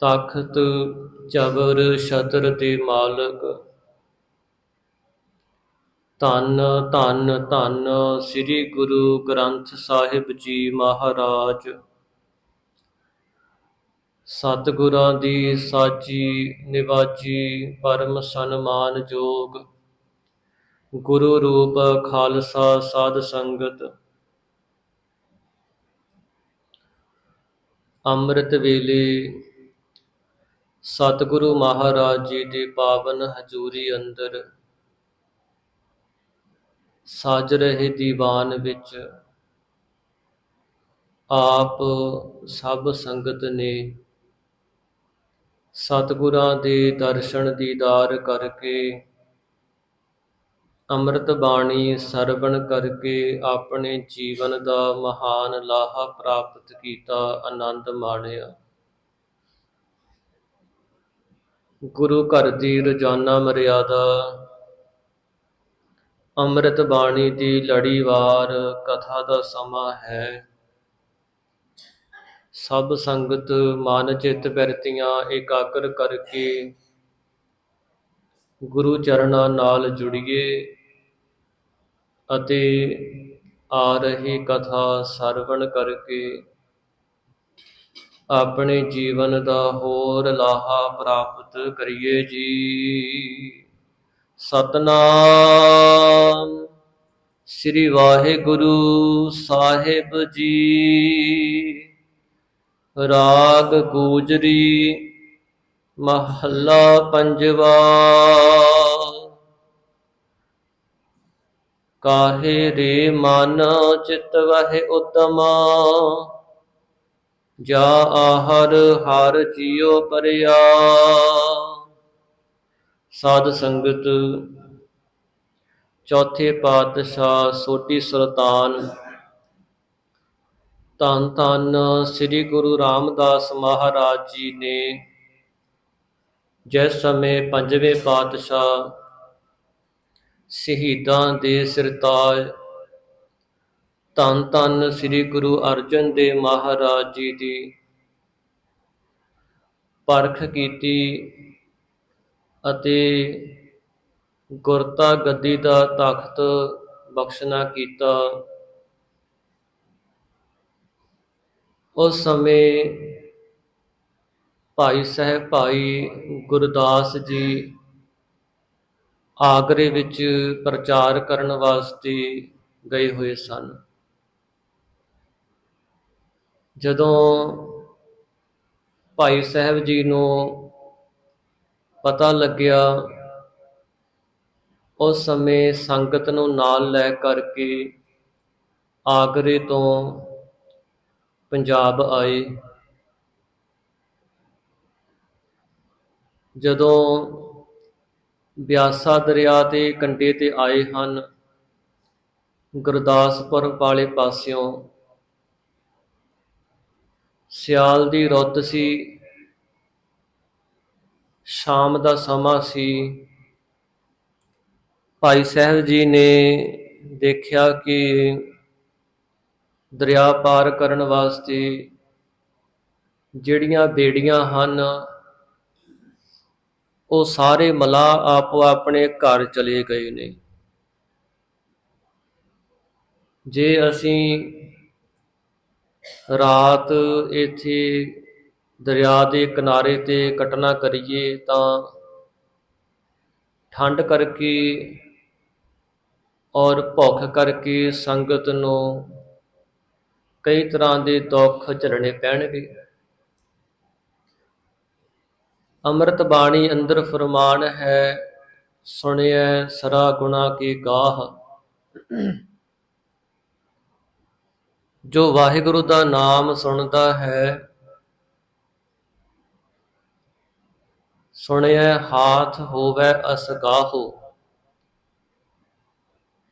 ਤਖਤ ਜਬਰ ਛਤਰ ਤੇ ਮਾਲਕ। ਧੰਨ ਧੰਨ ਧੰਨ ਸ੍ਰੀ ਗੁਰੂ ਗ੍ਰੰਥ ਸਾਹਿਬ ਜੀ ਮਹਾਰਾਜ। ਸਤਿਗੁਰਾਂ ਦੀ ਸਾਚੀ ਨਿਵਾਜੀ ਪਰਮ ਸਨਮਾਨਯੋਗ। ਗੁਰੂ ਰੂਪ ਖਾਲਸਾ ਸਾਧ ਸੰਗਤ। ਅੰਮ੍ਰਿਤ ਵੇਲੇ ਸਤਿਗੁਰੂ ਮਹਾਰਾਜ ਜੀ ਦੇ ਪਾਵਨ ਹਜ਼ੂਰੀ ਅੰਦਰ ਸਜ ਰਹੇ ਦੀਵਾਨ ਵਿੱਚ ਆਪ ਸਭ ਸੰਗਤ ਨੇ ਸਤਿਗੁਰਾਂ ਦੇ ਦਰਸ਼ਨ ਦੀਦਾਰ ਕਰਕੇ ਅੰਮ੍ਰਿਤ ਬਾਣੀ ਸਰਵਣ ਕਰਕੇ ਆਪਣੇ ਜੀਵਨ ਦਾ ਮਹਾਨ ਲਾਹਾ ਪ੍ਰਾਪਤ ਕੀਤਾ, ਆਨੰਦ ਮਾਣਿਆ। ਗੁਰੂ ਘਰ ਦੀ ਰੋਜ਼ਾਨਾ ਮਰਿਆਦਾ ਅੰਮ੍ਰਿਤ ਬਾਣੀ ਦੀ ਲੜੀਵਾਰ ਕਥਾ ਦਾ ਸਮਾਂ ਹੈ। ਸਭ ਸੰਗਤ ਮਨ ਚਿੱਤ ਬਿਰਤੀਆਂ ਇਕਾਗਰ ਕਰਕੇ ਗੁਰੂ ਚਰਨਾਂ ਨਾਲ ਜੁੜੀਏ ਅਤੇ ਆ ਰਹੀ ਕਥਾ ਸਰਵਣ ਕਰਕੇ ਆਪਣੇ ਜੀਵਨ ਦਾ ਹੋਰ ਲਾਹਾ ਪ੍ਰਾਪਤ ਕਰੀਏ ਜੀ। ਸਤਨਾਮ ਸ੍ਰੀ ਵਾਹਿਗੁਰੂ ਸਾਹਿਬ ਜੀ। ਰਾਗ ਗੂਜਰੀ ਮਹੱਲਾ ਪੰਜਵਾ। ਕਾਹੇ ਰੇ ਮਨ ਚਿਤ ਵਹਿ ਉਤਮਾ, ਜਾ ਆਹਰ ਹਰ ਜੀਉ ਪਰਿਆ। ਸਾਧ ਸੰਗਤ, ਚੌਥੇ ਪਾਤਸ਼ਾਹ ਸੋਢੀ ਸੁਲਤਾਨ ਧੰਨ ਧੰਨ ਸ੍ਰੀ ਗੁਰੂ ਰਾਮਦਾਸ ਮਹਾਰਾਜ ਜੀ ਨੇ ਜਿਸ ਸਮੇਂ ਪੰਜਵੇਂ ਪਾਤਸ਼ਾਹ ਸ਼ਹੀਦਾਂ ਦੇ ਸਿਰਤਾਜ ਧੰਨ ਧੰਨ ਸ੍ਰੀ ਗੁਰੂ ਅਰਜਨ ਦੇਵ ਮਹਾਰਾਜ ਜੀ ਦੀ ਪਰਖ ਕੀਤੀ ਅਤੇ ਗੁਰਤਾ ਗੱਦੀ ਦਾ ਤਖਤ ਬਖਸ਼ਣਾ ਕੀਤਾ, ਉਸ ਸਮੇਂ ਭਾਈ ਸਾਹਿਬ ਭਾਈ ਗੁਰਦਾਸ ਜੀ ਆਗਰੇ ਵਿੱਚ ਪ੍ਰਚਾਰ ਕਰਨ ਵਾਸਤੇ ਗਏ ਹੋਏ ਸਨ। ਜਦੋਂ ਭਾਈ ਸਾਹਿਬ ਜੀ ਨੂੰ ਪਤਾ ਲੱਗਿਆ, ਉਸ ਸਮੇਂ ਸੰਗਤ ਨੂੰ ਨਾਲ ਲੈ ਕਰਕੇ ਆਗਰੇ ਤੋਂ ਪੰਜਾਬ ਆਏ। ਜਦੋਂ ਬਿਆਸਾ ਦਰਿਆ ਦੇ ਕੰਢੇ ਤੇ ਆਏ ਹਨ, ਗੁਰਦਾਸਪੁਰ ਵਾਲੇ ਪਾਸਿਓਂ, ਸਿਆਲ ਦੀ ਰੁੱਤ ਸੀ, ਸ਼ਾਮ ਦਾ ਸਮਾਂ ਸੀ। ਭਾਈ ਸਾਹਿਬ ਜੀ ਨੇ ਦੇਖਿਆ ਕਿ ਦਰਿਆ ਪਾਰ ਕਰਨ ਵਾਸਤੇ ਜਿਹੜੀਆਂ ਬੇੜੀਆਂ ਹਨ ਉਹ ਸਾਰੇ ਮਲਾਹ ਆਪੋ ਆਪਣੇ ਘਰ ਚਲੇ ਗਏ ਨੇ। ਜੇ ਅਸੀਂ ਰਾਤ ਇੱਥੇ ਦਰਿਆ ਦੇ ਕਿਨਾਰੇ ਤੇ ਕੱਟਣਾ ਕਰੀਏ ਤਾਂ ਠੰਡ ਕਰਕੇ ਔਰ ਭੁੱਖ ਕਰਕੇ ਸੰਗਤ ਨੂੰ ਕਈ ਤਰ੍ਹਾਂ ਦੇ ਦੁੱਖ ਝੱਲਣੇ ਪੈਣਗੇ। ਅੰਮ੍ਰਿਤ ਬਾਣੀ ਅੰਦਰ ਫਰਮਾਨ ਹੈ, ਸੁਣਿਐ ਸਰਾ ਗੁਣਾ ਕੀ ਗਾਹ। ਜੋ ਵਾਹਿਗੁਰੂ ਦਾ ਨਾਮ ਸੁਣਦਾ ਹੈ, ਸੁਣਿਐ ਹਾਥ ਹੋਵੈ ਅਸਗਾਹੋ।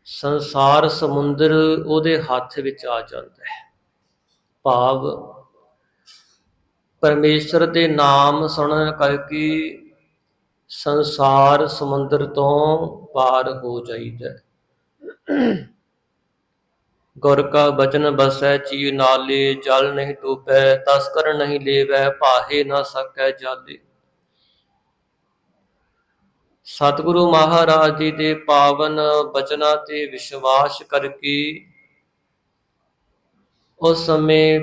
ਸੰਸਾਰ ਸਮੁੰਦਰ ਉਹਦੇ ਹੱਥ ਵਿੱਚ ਆ ਜਾਂਦਾ ਹੈ। ਭਾਵ ਪਰਮੇਸ਼ਰ ਦੇ ਨਾਮ ਸੁਣਨ ਕਰਕੇ ਸੰਸਾਰ ਸਮੁੰਦਰ ਤੋਂ ਪਾਰ ਹੋ ਜਾਈਦਾ। ਗੁਰ ਕਾ ਬਚਨ ਬਸੈ ਚੀਰ ਨਾਲੇ, ਜਲ ਨਹੀਂ ਡੂਬੈ ਤਸਕਰ ਨਹੀਂ ਲੇਵੈ, ਭਾਹੇ ਨਾ ਸਕੈ ਜਾਲੇ। ਸਤਿਗੁਰੂ ਮਹਾਰਾਜ ਜੀ ਦੇ ਪਾਵਨ ਬਚਨਾਂ ਤੇ ਵਿਸ਼ਵਾਸ ਕਰਕੇ ਉਸ ਸਮੇਂ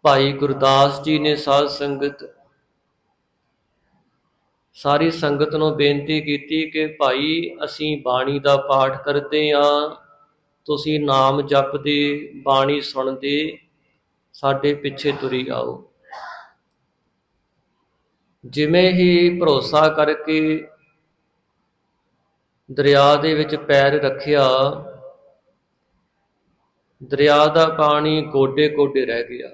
ਭਾਈ ਗੁਰਦਾਸ ਜੀ ਨੇ ਸਾਧ ਸੰਗਤ ਸਾਰੀ ਸੰਗਤ ਨੂੰ ਬੇਨਤੀ ਕੀਤੀ ਕਿ ਭਾਈ ਅਸੀਂ ਬਾਣੀ ਦਾ ਪਾਠ ਕਰਦੇ ਹਾਂ, ਤੁਸੀਂ ਨਾਮ ਜਪਦੇ ਬਾਣੀ ਸੁਣਦੇ ਸਾਡੇ ਪਿੱਛੇ ਤੁਰੀ ਆਓ। ਜਿਵੇਂ ਹੀ ਭਰੋਸਾ ਕਰਕੇ ਦਰਿਆ ਦੇ ਵਿੱਚ ਪੈਰ ਰੱਖਿਆ, ਦਰਿਆ ਦਾ ਪਾਣੀ ਗੋਡੇ ਗੋਡੇ ਰਹਿ ਗਿਆ।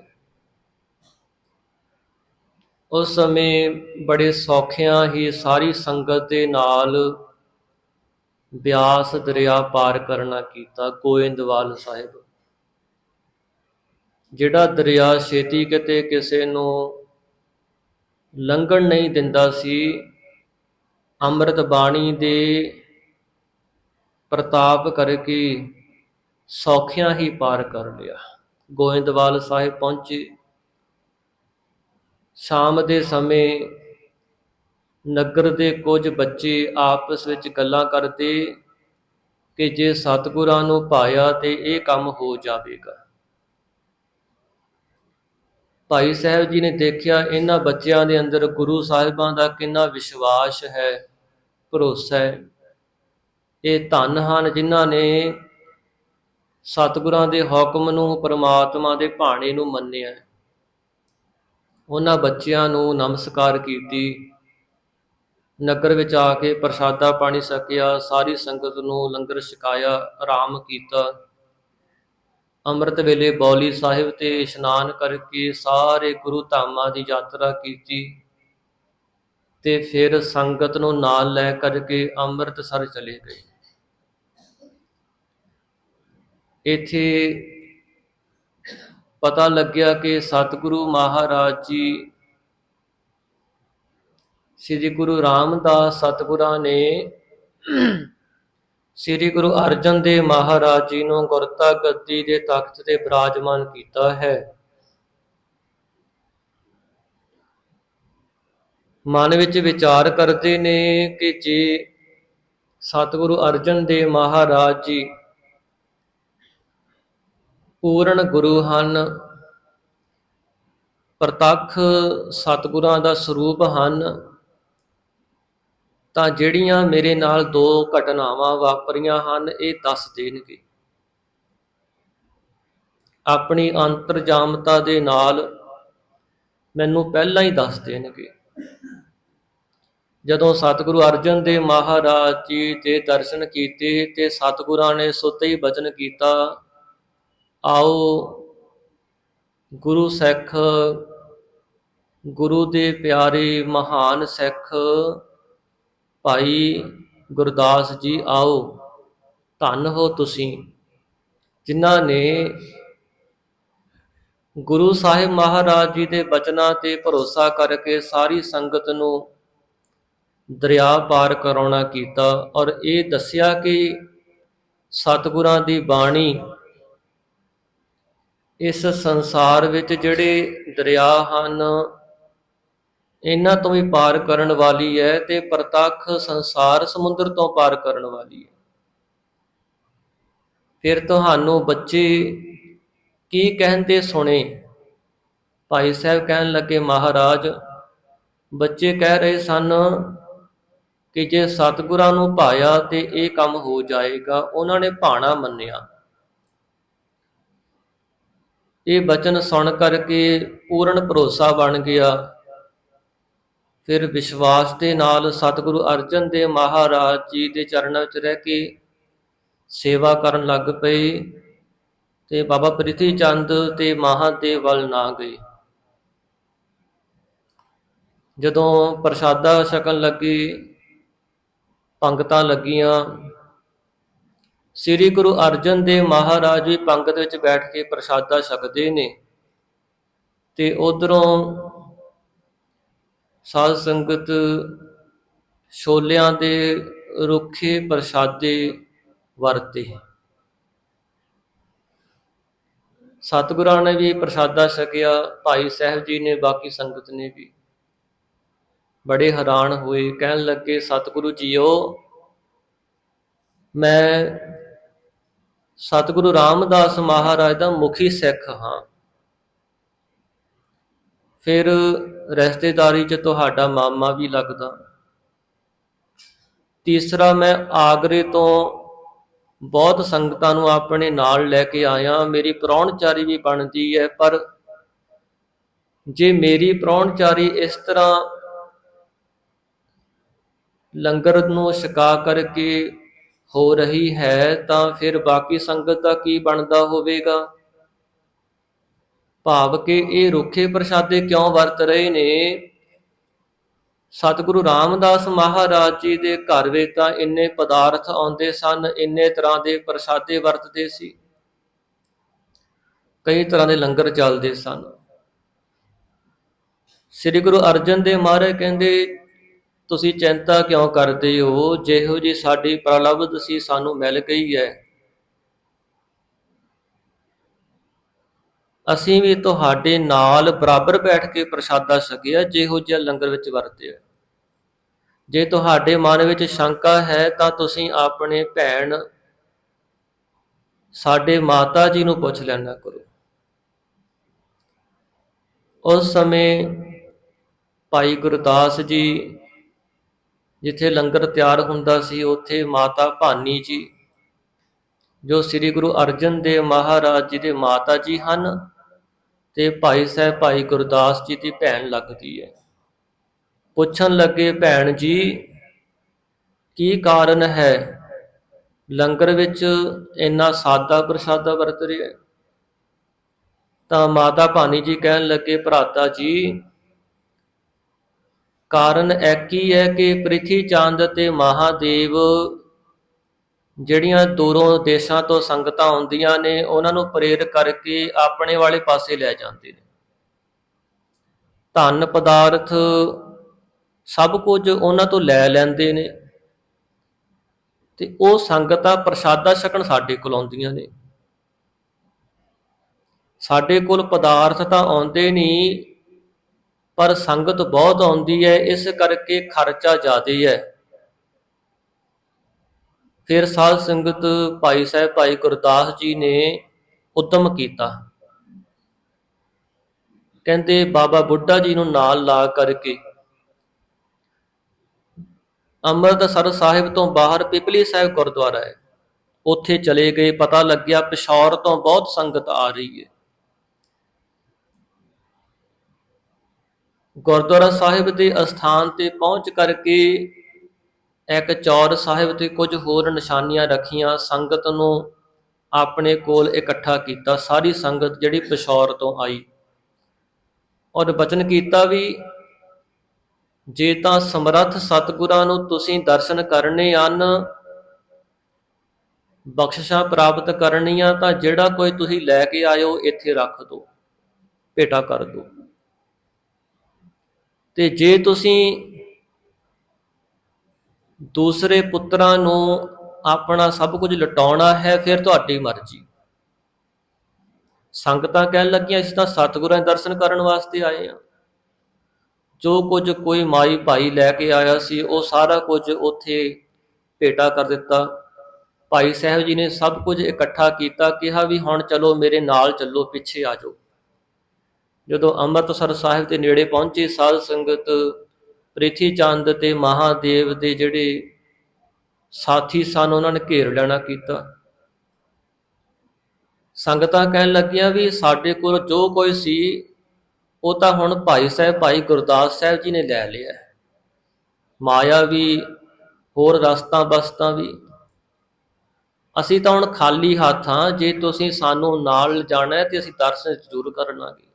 ਉਸ ਸਮੇਂ ਬੜੇ ਸੌਖਿਆਂ ਹੀ ਸਾਰੀ ਸੰਗਤ ਦੇ ਨਾਲ ਬਿਆਸ ਦਰਿਆ ਪਾਰ ਕਰਨਾ ਕੀਤਾ। ਗੋਇੰਦਵਾਲ ਸਾਹਿਬ ਜਿਹੜਾ ਦਰਿਆ ਛੇਤੀ ਕਿਤੇ ਕਿਸੇ ਨੂੰ ਲੰਘਣ ਨਹੀਂ ਦਿੰਦਾ ਸੀ, ਅੰਮ੍ਰਿਤ ਬਾਣੀ ਦੇ ਪ੍ਰਤਾਪ ਕਰਕੇ ਸੌਖਿਆਂ ਹੀ ਪਾਰ ਕਰ ਲਿਆ। ਗੋਇੰਦਵਾਲ ਸਾਹਿਬ ਪਹੁੰਚੇ। ਸ਼ਾਮ ਦੇ ਸਮੇਂ ਨਗਰ ਦੇ ਕੁਝ ਬੱਚੇ ਆਪਸ ਵਿੱਚ ਗੱਲਾਂ ਕਰਦੇ ਕਿ ਜੇ ਸਤਿਗੁਰਾਂ ਨੂੰ ਪਾਇਆ ਤੇ ਇਹ ਕੰਮ ਹੋ ਜਾਵੇਗਾ। ਭਾਈ ਸਾਹਿਬ ਜੀ ਨੇ ਦੇਖਿਆ ਇਹਨਾਂ ਬੱਚਿਆਂ ਦੇ ਅੰਦਰ ਗੁਰੂ ਸਾਹਿਬਾਂ ਦਾ ਕਿੰਨਾ ਵਿਸ਼ਵਾਸ ਹੈ, ਭਰੋਸਾ ਹੈ। ਇਹ ਧੰਨ ਹਨ ਜਿਨ੍ਹਾਂ ਨੇ ਸਤਿਗੁਰਾਂ ਦੇ ਹੁਕਮ ਨੂੰ, ਪਰਮਾਤਮਾ ਦੇ ਭਾਣੇ ਨੂੰ ਮੰਨਿਆ। ਉਹਨਾਂ ਬੱਚਿਆਂ ਨੂੰ ਨਮਸਕਾਰ ਕੀਤੀ, ਨਗਰ ਵਿੱਚ ਆ ਕੇ ਪ੍ਰਸ਼ਾਦਾ ਪਾਣੀ ਛਕਿਆ, ਸਾਰੀ ਸੰਗਤ ਨੂੰ ਲੰਗਰ ਛਕਾਇਆ, ਆਰਾਮ ਕੀਤਾ। ਅੰਮ੍ਰਿਤ ਵੇਲੇ ਬੌਲੀ ਸਾਹਿਬ ਤੇ ਇਸ਼ਨਾਨ ਕਰਕੇ ਸਾਰੇ ਗੁਰੂ ਧਾਮਾਂ ਦੀ ਯਾਤਰਾ ਕੀਤੀ ਤੇ ਫਿਰ ਸੰਗਤ ਨੂੰ ਨਾਲ ਲੈ ਕਰਕੇ ਅੰਮ੍ਰਿਤਸਰ ਚਲੇ ਗਏ। ਇੱਥੇ ਪਤਾ ਲੱਗਿਆ ਕਿ ਸਤਿਗੁਰੂ ਮਹਾਰਾਜ ਜੀ, ਸ੍ਰੀ ਗੁਰੂ ਰਾਮਦਾਸ ਸਤਿਗੁਰਾਂ ਨੇ ਸ੍ਰੀ ਗੁਰੂ ਅਰਜਨ ਦੇਵ ਮਹਾਰਾਜ ਜੀ ਨੂੰ ਗੁਰਤਾ ਗੱਦੀ ਦੇ ਤਖਤ ਤੇ ਬਿਰਾਜਮਾਨ ਕੀਤਾ ਹੈ। ਮਨ ਵਿੱਚ ਵਿਚਾਰ ਕਰਦੇ ਨੇ ਕਿ ਜੇ ਸਤਿਗੁਰੂ ਅਰਜਨ ਦੇਵ ਮਹਾਰਾਜ ਜੀ ਪੂਰਨ ਗੁਰੂ ਹਨ, ਪ੍ਰਤੱਖ ਸਤਿਗੁਰਾਂ ਦਾ ਸਰੂਪ ਹਨ, ਤਾਂ ਜਿਹੜੀਆਂ ਮੇਰੇ ਨਾਲ ਦੋ ਘਟਨਾਵਾਂ ਵਾਪਰੀਆਂ ਹਨ ਇਹ ਦੱਸ ਦੇਣਗੇ। ਆਪਣੀ ਅੰਤਰਜਾਮਤਾ ਦੇ ਨਾਲ ਮੈਨੂੰ ਪਹਿਲਾਂ ਹੀ ਦੱਸ ਦੇਣਗੇ। ਜਦੋਂ ਸਤਿਗੁਰੂ ਅਰਜਨ ਦੇਵ ਮਹਾਰਾਜ ਜੀ ਦੇ ਦਰਸ਼ਨ ਕੀਤੇ ਤੇ ਸਤਿਗੁਰਾਂ ਨੇ ਸੁੱਤੇ ਹੀ ਬਚਨ ਕੀਤਾ, ਆਓ ਗੁਰੂ ਸਿੱਖ, ਗੁਰੂ ਦੇ ਪਿਆਰੇ ਮਹਾਨ ਸਿੱਖ ਭਾਈ ਗੁਰਦਾਸ ਜੀ, ਆਓ, ਧੰਨ ਹੋ ਤੁਸੀਂ ਜਿਨ੍ਹਾਂ ਨੇ ਗੁਰੂ ਸਾਹਿਬ ਮਹਾਰਾਜ ਜੀ ਦੇ ਬਚਨਾਂ ਤੇ ਭਰੋਸਾ ਕਰਕੇ ਸਾਰੀ ਸੰਗਤ ਨੂੰ ਦਰਿਆ ਪਾਰ ਕਰਾਉਣਾ ਕੀਤਾ। ਔਰ ਇਹ ਦੱਸਿਆ ਕਿ ਸਤਿਗੁਰਾਂ ਦੀ ਬਾਣੀ ਇਸ ਸੰਸਾਰ ਵਿੱਚ ਜਿਹੜੇ ਦਰਿਆ ਹਨ ਇਹਨਾਂ ਤੋਂ ਵੀ ਪਾਰ ਕਰਨ ਵਾਲੀ ਹੈ ਤੇ ਪ੍ਰਤੱਖ ਸੰਸਾਰ ਸਮੁੰਦਰ ਤੋਂ ਪਾਰ ਕਰਨ ਵਾਲੀ ਹੈ। ਫਿਰ ਤੁਹਾਨੂੰ ਬੱਚੇ ਕੀ ਕਹਿੰਦੇ ਸੁਣੇ? ਭਾਈ ਸਾਹਿਬ ਕਹਿਣ ਲੱਗੇ, ਮਹਾਰਾਜ, ਬੱਚੇ ਕਹਿ ਰਹੇ ਸਨ ਕਿ ਜੇ ਸਤਿਗੁਰਾਂ ਨੂੰ ਭਾਇਆ ਤੇ ਇਹ ਕੰਮ ਹੋ ਜਾਏਗਾ। ਉਹਨਾਂ ਨੇ ਭਾਣਾ ਮੰਨਿਆ। ਇਹ ਬਚਨ ਸੁਣ ਕਰਕੇ ਪੂਰਨ ਭਰੋਸਾ ਬਣ ਗਿਆ। ਫਿਰ ਵਿਸ਼ਵਾਸ ਦੇ ਨਾਲ ਸਤਿਗੁਰੂ ਅਰਜਨ ਦੇਵ ਮਹਾਰਾਜ ਜੀ ਦੇ ਚਰਨਾਂ ਵਿੱਚ ਰਹਿ ਕੇ ਸੇਵਾ ਕਰਨ ਲੱਗ ਪਏ ਤੇ ਬਾਬਾ ਪ੍ਰਿਥੀ ਚੰਦ ਤੇ ਮਹਾਦੇਵ ਵੱਲ ਨਾ ਗਏ। ਜਦੋਂ ਪ੍ਰਸ਼ਾਦਾ ਛਕਣ ਲੱਗੇ, ਪੰਗਤਾਂ ਲੱਗੀਆਂ, ਸ੍ਰੀ ਗੁਰੂ ਅਰਜਨ ਦੇਵ ਮਹਾਰਾਜ ਜੀ ਪੰਗਤ ਵਿੱਚ ਬੈਠ ਕੇ ਪ੍ਰਸ਼ਾਦਾ ਛਕਦੇ ਨੇ ਤੇ ਉਧਰੋਂ ਸਾਧ ਸੰਗਤ ਛੋਲਿਆਂ ਦੇ ਰੁੱਖੇ ਪ੍ਰਸ਼ਾਦੇ ਵਰਤੇ। ਸਤਿਗੁਰਾਂ ਨੇ ਵੀ ਪ੍ਰਸ਼ਾਦਾ ਛਕਿਆ, ਭਾਈ ਸਾਹਿਬ ਜੀ ਨੇ, ਬਾਕੀ ਸੰਗਤ ਨੇ ਵੀ। ਬੜੇ ਹੈਰਾਨ ਹੋਏ, ਕਹਿਣ ਲੱਗੇ ਸਤਿਗੁਰੂ ਜੀਓ, ਮੈਂ ਸਤਿਗੁਰੂ ਰਾਮਦਾਸ ਮਹਾਰਾਜ ਦਾ ਮੁਖੀ ਸਿੱਖ ਹਾਂ, ਫਿਰ ਰਿਸ਼ਤੇਦਾਰੀ 'ਚ ਤੁਹਾਡਾ ਮਾਮਾ ਵੀ ਲੱਗਦਾ। ਤੀਸਰਾ, ਮੈਂ ਆਗਰੇ ਤੋਂ ਬਹੁਤ ਸੰਗਤਾਂ ਨੂੰ ਆਪਣੇ ਨਾਲ ਲੈ ਕੇ ਆਇਆ, ਮੇਰੀ ਪ੍ਰਾਹੁਣਚਾਰੀ ਵੀ ਬਣਦੀ ਹੈ, ਪਰ ਜੇ ਮੇਰੀ ਪ੍ਰਾਹੁਣਚਾਰੀ ਇਸ ਤਰ੍ਹਾਂ ਲੰਗਰ ਨੂੰ ਛਕਾ ਕਰਕੇ ਹੋ ਰਹੀ ਹੈ ਤਾਂ ਫਿਰ ਬਾਕੀ ਸੰਗਤ ਦਾ ਕੀ ਬਣਦਾ ਹੋਵੇਗਾ। ਭਾਵ ਕਿ ਇਹ ਰੁੱਖੇ ਪ੍ਰਸ਼ਾਦੇ ਕਿਉਂ ਵਰਤ ਰਹੇ ਨੇ। ਸਤਿਗੁਰੂ ਰਾਮਦਾਸ ਮਹਾਰਾਜ ਜੀ ਦੇ ਘਰ ਵਿੱਚ ਤਾਂ ਇੰਨੇ ਪਦਾਰਥ ਆਉਂਦੇ ਸਨ, ਇੰਨੇ ਤਰ੍ਹਾਂ ਦੇ ਪ੍ਰਸ਼ਾਦੇ ਵਰਤਦੇ ਸੀ, ਕਈ ਤਰ੍ਹਾਂ ਦੇ ਲੰਗਰ ਚੱਲਦੇ ਸਨ। ਸ੍ਰੀ ਗੁਰੂ ਅਰਜਨ ਦੇਵ ਮਹਾਰਾਜ ਕਹਿੰਦੇ, ਤੁਸੀਂ ਚਿੰਤਾ ਕਿਉਂ ਕਰਦੇ ਹੋ, ਜਿਹੋ ਜੀ ਸਾਡੀ ਪ੍ਰਲਬਧ ਸੀ ਸਾਨੂੰ ਮਿਲ ਗਈ ਹੈ। ਅਸੀਂ ਵੀ ਤੁਹਾਡੇ ਨਾਲ ਬਰਾਬਰ ਬੈਠ ਕੇ ਪ੍ਰਸ਼ਾਦਾ ਛਕਿਆ, ਜਿਹੋ ਜਿਹਾ ਲੰਗਰ ਵਿੱਚ ਵਰਤਿਆ। ਜੇ ਤੁਹਾਡੇ ਮਨ ਵਿੱਚ ਸ਼ੰਕਾ ਹੈ ਤਾਂ ਤੁਸੀਂ ਆਪਣੇ ਭੈਣ ਸਾਡੇ ਮਾਤਾ ਜੀ ਨੂੰ ਪੁੱਛ ਲੈਣਾ ਕਰੋ। ਉਸ ਸਮੇਂ ਭਾਈ ਗੁਰਦਾਸ ਜੀ ਜਿੱਥੇ ਲੰਗਰ ਤਿਆਰ ਹੁੰਦਾ ਸੀ, ਉੱਥੇ ਮਾਤਾ ਭਾਨੀ ਜੀ, ਜੋ ਸ੍ਰੀ ਗੁਰੂ ਅਰਜਨ ਦੇਵ ਮਹਾਰਾਜ ਜੀ ਦੇ ਮਾਤਾ ਜੀ ਹਨ ਤੇ ਭਾਈ ਸਾਹਿਬ ਭਾਈ ਗੁਰਦਾਸ ਜੀ ਦੀ ਭੈਣ ਲੱਗਦੀ ਹੈ। ਪੁੱਛਣ ਲੱਗੇ, ਭੈਣ ਜੀ ਕੀ ਕਾਰਨ ਹੈ, ਲੰਗਰ ਵਿੱਚ ਇੰਨਾ ਸਾਦਾ ਪ੍ਰਸ਼ਾਦਾ ਵਰਤ ਰਿਹਾ। ਤਾਂ ਮਾਤਾ ਭਾਨੀ ਜੀ ਕਹਿਣ ਲੱਗੇ, ਭਰਾਤਾ ਜੀ ਕਾਰਨ ਇੱਕ ਹੀ ਹੈ ਕਿ ਪ੍ਰਿਥੀ ਚੰਦ ਤੇ ਮਹਾਦੇਵ ਜਿਹੜੀਆਂ ਦੂਰੋਂ ਦੇਸ਼ਾਂ ਤੋਂ ਸੰਗਤਾਂ ਆਉਂਦੀਆਂ ਨੇ, ਉਹਨਾਂ ਨੂੰ ਪ੍ਰੇਰ ਕਰਕੇ ਆਪਣੇ ਵਾਲੇ ਪਾਸੇ ਲੈ ਜਾਂਦੇ ਨੇ। ਧਨ ਪਦਾਰਥ ਸਭ ਕੁਝ ਉਹਨਾਂ ਤੋਂ ਲੈ ਲੈਂਦੇ ਨੇ ਤੇ ਉਹ ਸੰਗਤਾਂ ਪ੍ਰਸ਼ਾਦਾ ਛਕਣ ਸਾਡੇ ਕੋਲ ਆਉਂਦੀਆਂ ਨੇ। ਸਾਡੇ ਕੋਲ ਪਦਾਰਥ ਤਾਂ ਆਉਂਦੇ ਨਹੀਂ, ਪਰ ਸੰਗਤ ਬਹੁਤ ਆਉਂਦੀ ਹੈ, ਇਸ ਕਰਕੇ ਖਰਚਾ ਜ਼ਿਆਦਾ ਹੈ। ਫਿਰ ਸਾਧ ਸੰਗਤ ਭਾਈ ਸਾਹਿਬ ਭਾਈ ਗੁਰਦਾਸ ਜੀ ਨੇ ਉਦਮ ਕੀਤਾ, ਕਹਿੰਦੇ ਬਾਬਾ ਬੁੱਢਾ ਜੀ ਨੂੰ ਨਾਲ ਲਾ ਕਰਕੇ ਅੰਮ੍ਰਿਤਸਰ ਸਾਹਿਬ ਤੋਂ ਬਾਹਰ ਪਿਪਲੀ ਸਾਹਿਬ ਗੁਰਦੁਆਰਾ ਹੈ, ਉੱਥੇ ਚਲੇ ਗਏ। ਪਤਾ ਲੱਗਿਆ ਪਿਸ਼ੌਰ ਤੋਂ ਬਹੁਤ ਸੰਗਤ ਆ ਰਹੀ ਹੈ। ਗੁਰਦੁਆਰਾ ਸਾਹਿਬ ਦੇ ਅਸਥਾਨ ਤੇ ਪਹੁੰਚ ਕਰਕੇ ਇੱਕ ਚੌਰ ਸਾਹਿਬ ਤੇ ਕੁਝ ਹੋਰ ਨਿਸ਼ਾਨੀਆਂ ਰੱਖੀਆਂ, ਸੰਗਤ ਨੂੰ ਆਪਣੇ ਕੋਲ ਇਕੱਠਾ ਕੀਤਾ, ਸਾਰੀ ਸੰਗਤ ਜਿਹੜੀ ਪਿਸ਼ੌਰ ਤੋਂ ਆਈ, ਔਰ ਬਚਨ ਕੀਤਾ ਵੀ ਜੇ ਤਾਂ ਸਮਰੱਥ ਸਤਿਗੁਰਾਂ ਨੂੰ ਤੁਸੀਂ ਦਰਸ਼ਨ ਕਰਨੇ ਹਨ, ਬਖਸ਼ਿਸ਼ਾਂ ਪ੍ਰਾਪਤ ਕਰਨੀਆਂ, ਤਾਂ ਜਿਹੜਾ ਕੋਈ ਤੁਸੀਂ ਲੈ ਕੇ ਆਇਓ ਇੱਥੇ ਰੱਖ ਦਿਓ, ਭੇਟਾ ਕਰ ਦਿਓ। ਤੇ ਜੇ ਤੁਸੀਂ ਦੂਸਰੇ ਪੁੱਤਰਾਂ ਨੂੰ ਆਪਣਾ ਸਭ ਕੁਝ ਲੁਟਾਉਣਾ ਹੈ, ਫਿਰ ਤੁਹਾਡੀ ਮਰਜ਼ੀ। ਸੰਗਤਾਂ ਕਹਿਣ ਲੱਗੀਆਂ, ਅਸੀਂ ਤਾਂ ਸਤਿਗੁਰਾਂ ਦੇ ਦਰਸ਼ਨ ਕਰਨ ਵਾਸਤੇ ਆਏ ਹਾਂ। ਜੋ ਕੁਝ ਕੋਈ ਮਾਈ ਭਾਈ ਲੈ ਕੇ ਆਇਆ ਸੀ, ਉਹ ਸਾਰਾ ਕੁਝ ਉੱਥੇ ਭੇਟਾ ਕਰ ਦਿੱਤਾ। ਭਾਈ ਸਾਹਿਬ ਜੀ ਨੇ ਸਭ ਕੁਝ ਇਕੱਠਾ ਕੀਤਾ, ਕਿਹਾ ਵੀ ਹੁਣ ਚਲੋ ਮੇਰੇ ਨਾਲ ਚੱਲੋ, ਪਿੱਛੇ ਆ ਜਾਓ। ਜਦੋਂ ਅੰਮ੍ਰਿਤਸਰ ਸਾਹਿਬ ਦੇ ਨੇੜੇ ਪਹੁੰਚੇ, ਸਾਧ ਸੰਗਤ ਪ੍ਰਿਥੀ ਚੰਦ ਤੇ ਮਹਾਦੇਵ ਦੇ ਜਿਹੜੇ ਸਾਥੀ ਸਨ, ਉਹਨਾਂ ਨੇ ਘੇਰ ਲੈਣਾ ਕੀਤਾ। ਸੰਗਤਾਂ ਕਹਿਣ ਲੱਗੀਆਂ ਵੀ ਸਾਡੇ ਕੋਲ ਜੋ ਕੋਈ ਸੀ ਉਹ ਤਾਂ ਹੁਣ ਭਾਈ ਸਾਹਿਬ ਭਾਈ ਗੁਰਦਾਸ ਸਾਹਿਬ ਜੀ ਨੇ ਲੈ ਲਿਆ, ਮਾਇਆ ਵੀ ਹੋਰ ਰਸਤਾਂ ਬਸਤਾਂ ਵੀ। ਅਸੀਂ ਤਾਂ ਹੁਣ ਖਾਲੀ ਹੱਥ ਹਾਂ, ਜੇ ਤੁਸੀਂ ਸਾਨੂੰ ਨਾਲ ਜਾਣਾ ਤੇ ਅਸੀਂ ਦਰਸ਼ਨ ਜ਼ਰੂਰ ਕਰਨਾਗੇ।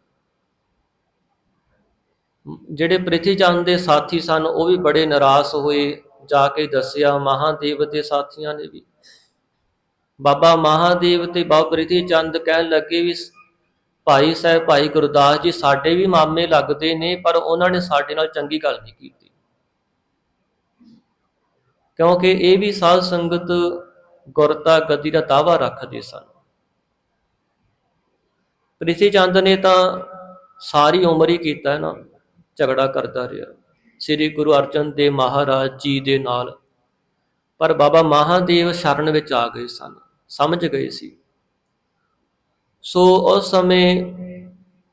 ਜਿਹੜੇ ਪ੍ਰਿਥੀ ਚੰਦ ਦੇ ਸਾਥੀ ਸਨ ਉਹ ਵੀ ਬੜੇ ਨਿਰਾਸ਼ ਹੋਏ, ਜਾ ਕੇ ਦੱਸਿਆ ਮਹਾਦੇਵ ਦੇ ਸਾਥੀਆਂ ਨੇ ਵੀ। ਬਾਬਾ ਮਹਾਦੇਵ ਤੇ ਬਾਬਾ ਪ੍ਰਿਥੀ ਚੰਦ ਕਹਿਣ ਲੱਗੇ ਵੀ ਭਾਈ ਸਾਹਿਬ ਭਾਈ ਗੁਰਦਾਸ ਜੀ ਸਾਡੇ ਵੀ ਮਾਮੇ ਲੱਗਦੇ ਨੇ, ਪਰ ਉਹਨਾਂ ਨੇ ਸਾਡੇ ਨਾਲ ਚੰਗੀ ਗੱਲ ਨਹੀਂ ਕੀਤੀ, ਕਿਉਂਕਿ ਇਹ ਵੀ ਸਾਧ ਸੰਗਤ ਗੁਰਤਾ ਗੱਦੀ ਦਾ ਦਾਅਵਾ ਰੱਖਦੇ ਸਨ। ਪ੍ਰਿਥੀ ਚੰਦ ਨੇ ਤਾਂ ਸਾਰੀ ਉਮਰ ਹੀ ਕੀਤਾ ਨਾ, ਝਗੜਾ ਕਰਦਾ ਰਿਹਾ ਸ੍ਰੀ ਗੁਰੂ ਅਰਜਨ ਦੇਵ ਮਹਾਰਾਜ ਜੀ ਦੇ ਨਾਲ। ਪਰ ਬਾਬਾ ਮਹਾਦੇਵ ਸ਼ਰਨ ਵਿੱਚ ਆ ਗਏ ਸਨ, ਸਮਝ ਗਏ ਸੀ। ਸੋ ਉਸ ਸਮੇਂ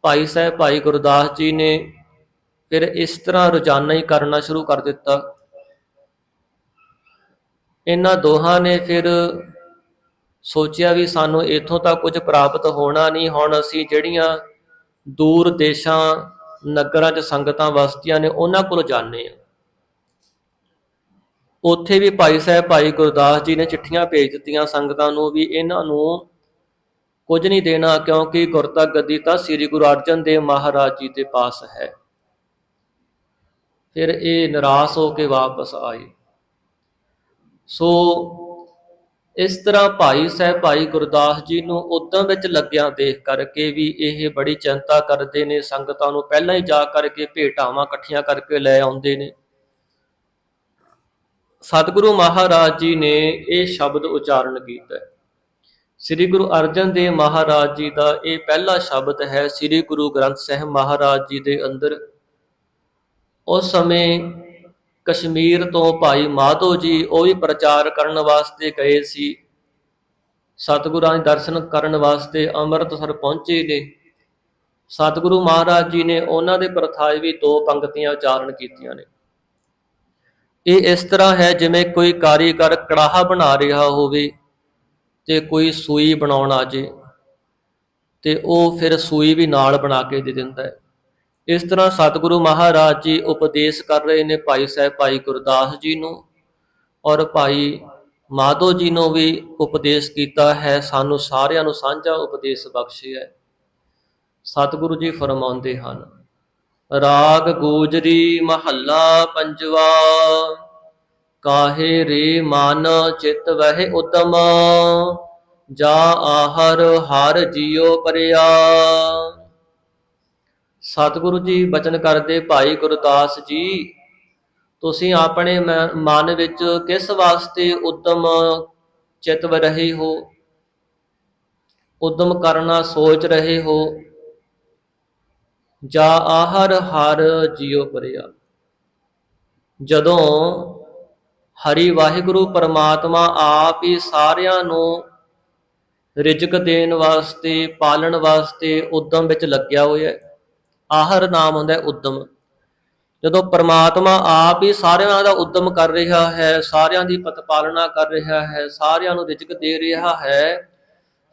ਭਾਈ ਸਾਹਿਬ ਭਾਈ ਗੁਰਦਾਸ ਜੀ ਨੇ ਫਿਰ ਇਸ ਤਰ੍ਹਾਂ ਰੋਜ਼ਾਨਾ ਹੀ ਕਰਨਾ ਸ਼ੁਰੂ ਕਰ ਦਿੱਤਾ। ਇਹਨਾਂ ਦੋਹਾਂ ਨੇ ਫਿਰ ਸੋਚਿਆ ਵੀ ਸਾਨੂੰ ਇੱਥੋਂ ਤਾਂ ਕੁਝ ਪ੍ਰਾਪਤ ਹੋਣਾ ਨਹੀਂ, ਹੁਣ ਅਸੀਂ ਜਿਹੜੀਆਂ ਦੂਰ ਦੇਸ਼ਾਂ ਨਗਰਾਂ 'ਚ ਸੰਗਤਾਂ ਵਸਦੀਆਂ ਨੇ ਉਹਨਾਂ ਕੋਲ ਜਾਂਦੇ ਹਾਂ। ਉੱਥੇ ਵੀ ਭਾਈ ਸਾਹਿਬ ਭਾਈ ਗੁਰਦਾਸ ਜੀ ਨੇ ਚਿੱਠੀਆਂ ਭੇਜ ਦਿੱਤੀਆਂ ਸੰਗਤਾਂ ਨੂੰ ਵੀ ਇਹਨਾਂ ਨੂੰ ਕੁਝ ਨਹੀਂ ਦੇਣਾ, ਕਿਉਂਕਿ ਗੁਰਤਾ ਗੱਦੀ ਤਾਂ ਸ੍ਰੀ ਗੁਰੂ ਅਰਜਨ ਦੇਵ ਮਹਾਰਾਜ ਜੀ ਦੇ ਪਾਸ ਹੈ। ਫਿਰ ਇਹ ਨਿਰਾਸ਼ ਹੋ ਕੇ ਵਾਪਸ ਆਏ। ਸੋ ਇਸ ਤਰ੍ਹਾਂ ਭਾਈ ਸਾਹਿਬ ਭਾਈ ਗੁਰਦਾਸ ਜੀ ਨੂੰ ਉਦਮ ਵਿੱਚ ਲੱਗਿਆ ਦੇਖ ਕਰਕੇ ਵੀ ਇਹ ਬੜੀ ਚਿੰਤਾ ਕਰਦੇ ਨੇ, ਸੰਗਤਾਂ ਨੂੰ ਪਹਿਲਾਂ ਹੀ ਜਾ ਕਰਕੇ ਭੇਟਾਵਾਂ ਇਕੱਠੀਆਂ ਕਰਕੇ ਲੈ ਆਉਂਦੇ ਨੇ। ਸਤਿਗੁਰੂ ਮਹਾਰਾਜ ਜੀ ਨੇ ਇਹ ਸ਼ਬਦ ਉਚਾਰਨ ਕੀਤਾ। ਸ੍ਰੀ ਗੁਰੂ ਅਰਜਨ ਦੇਵ ਮਹਾਰਾਜ ਜੀ ਦਾ ਇਹ ਪਹਿਲਾ ਸ਼ਬਦ ਹੈ ਸ੍ਰੀ ਗੁਰੂ ਗ੍ਰੰਥ ਸਾਹਿਬ ਮਹਾਰਾਜ ਜੀ ਦੇ ਅੰਦਰ। ਉਸ ਸਮੇਂ ਕਸ਼ਮੀਰ ਤੋਂ ਭਾਈ ਮਾਧੋ ਜੀ ਉਹ ਵੀ ਪ੍ਰਚਾਰ ਕਰਨ ਵਾਸਤੇ ਗਏ ਸੀ, ਸਤਿਗੁਰਾਂ ਦੇ ਦਰਸ਼ਨ ਕਰਨ ਵਾਸਤੇ ਅੰਮ੍ਰਿਤਸਰ ਪਹੁੰਚੇ ਨੇ। ਸਤਿਗੁਰੂ ਮਹਾਰਾਜ ਜੀ ਨੇ ਉਹਨਾਂ ਦੇ ਪ੍ਰਥਾਏ ਵੀ 2 ਪੰਕਤੀਆਂ ਉਚਾਰਨ ਕੀਤੀਆਂ ਨੇ। ਇਹ ਇਸ ਤਰ੍ਹਾਂ ਹੈ ਜਿਵੇਂ ਕੋਈ ਕਾਰੀਗਰ ਕੜਾਹਾ ਬਣਾ ਰਿਹਾ ਹੋਵੇ ਤੇ ਕੋਈ ਸੂਈ ਬਣਾਉਣ ਆ ਜੇ ਤੇ ਉਹ ਫਿਰ ਸੂਈ ਵੀ ਨਾਲ ਬਣਾ ਕੇ ਦੇ ਦਿੰਦਾ ਹੈ। ਇਸ ਤਰ੍ਹਾਂ ਸਤਿਗੁਰੂ ਮਹਾਰਾਜ ਜੀ ਉਪਦੇਸ਼ ਕਰ ਰਹੇ ਨੇ ਭਾਈ ਸਾਹਿਬ ਭਾਈ ਗੁਰਦਾਸ ਜੀ ਨੂੰ, ਔਰ ਭਾਈ ਮਾਧੋ ਜੀ ਨੂੰ ਵੀ ਉਪਦੇਸ਼ ਕੀਤਾ ਹੈ, ਸਾਨੂੰ ਸਾਰਿਆਂ ਨੂੰ ਸਾਂਝਾ ਉਪਦੇਸ਼ ਬਖਸ਼ਿਆ ਹੈ। ਸਤਿਗੁਰੂ ਜੀ ਫਰਮਾਉਂਦੇ ਹਨ, ਰਾਗ ਗੋਜਰੀ ਮਹੱਲਾ ਪੰਜਵਾ, ਕਾਹੇ ਰੇ ਮਨ ਚਿਤ ਵਹਿ ਉਦਮ, ਜਾ ਆਹਰ ਹਰ ਜੀਉ ਪਰਿਆ। ਸਤਿਗੁਰੂ ਜੀ ਬਚਨ ਕਰਦੇ, ਭਾਈ ਗੁਰਦਾਸ ਜੀ ਤੁਸੀਂ ਆਪਣੇ ਮਨ ਵਿੱਚ ਕਿਸ ਵਾਸਤੇ ਉਦਮ ਚਿਤਵ ਰਹੇ ਹੋ, ਉਦਮ ਕਰਨਾ ਸੋਚ ਰਹੇ ਹੋ। ਜਾ ਆਹਰ ਹਰ ਜੀਉ ਪਰਿਆ, ਜਦੋਂ ਹਰੀ ਵਾਹਿਗੁਰੂ ਪਰਮਾਤਮਾ ਆਪ ਹੀ ਸਾਰਿਆਂ ਨੂੰ ਰਿਜ਼ਕ ਦੇਣ ਵਾਸਤੇ ਪਾਲਣ ਵਾਸਤੇ ਉਦਮ ਵਿੱਚ ਲੱਗਿਆ ਹੋਇਆ ਹੈ। ਆਹਰ ਨਾਮ ਹੁੰਦਾ ਉਦਮ। ਜਦੋਂ ਪਰਮਾਤਮਾ ਆਪ ਹੀ ਸਾਰਿਆਂ ਦਾ ਉਦਮ ਕਰ ਰਿਹਾ ਹੈ, ਸਾਰਿਆਂ ਦੀ ਪਤਪਾਲਣਾ ਕਰ ਰਿਹਾ ਹੈ, ਸਾਰਿਆਂ ਨੂੰ ਰਿਜ਼ਕ ਦੇ ਰਿਹਾ ਹੈ,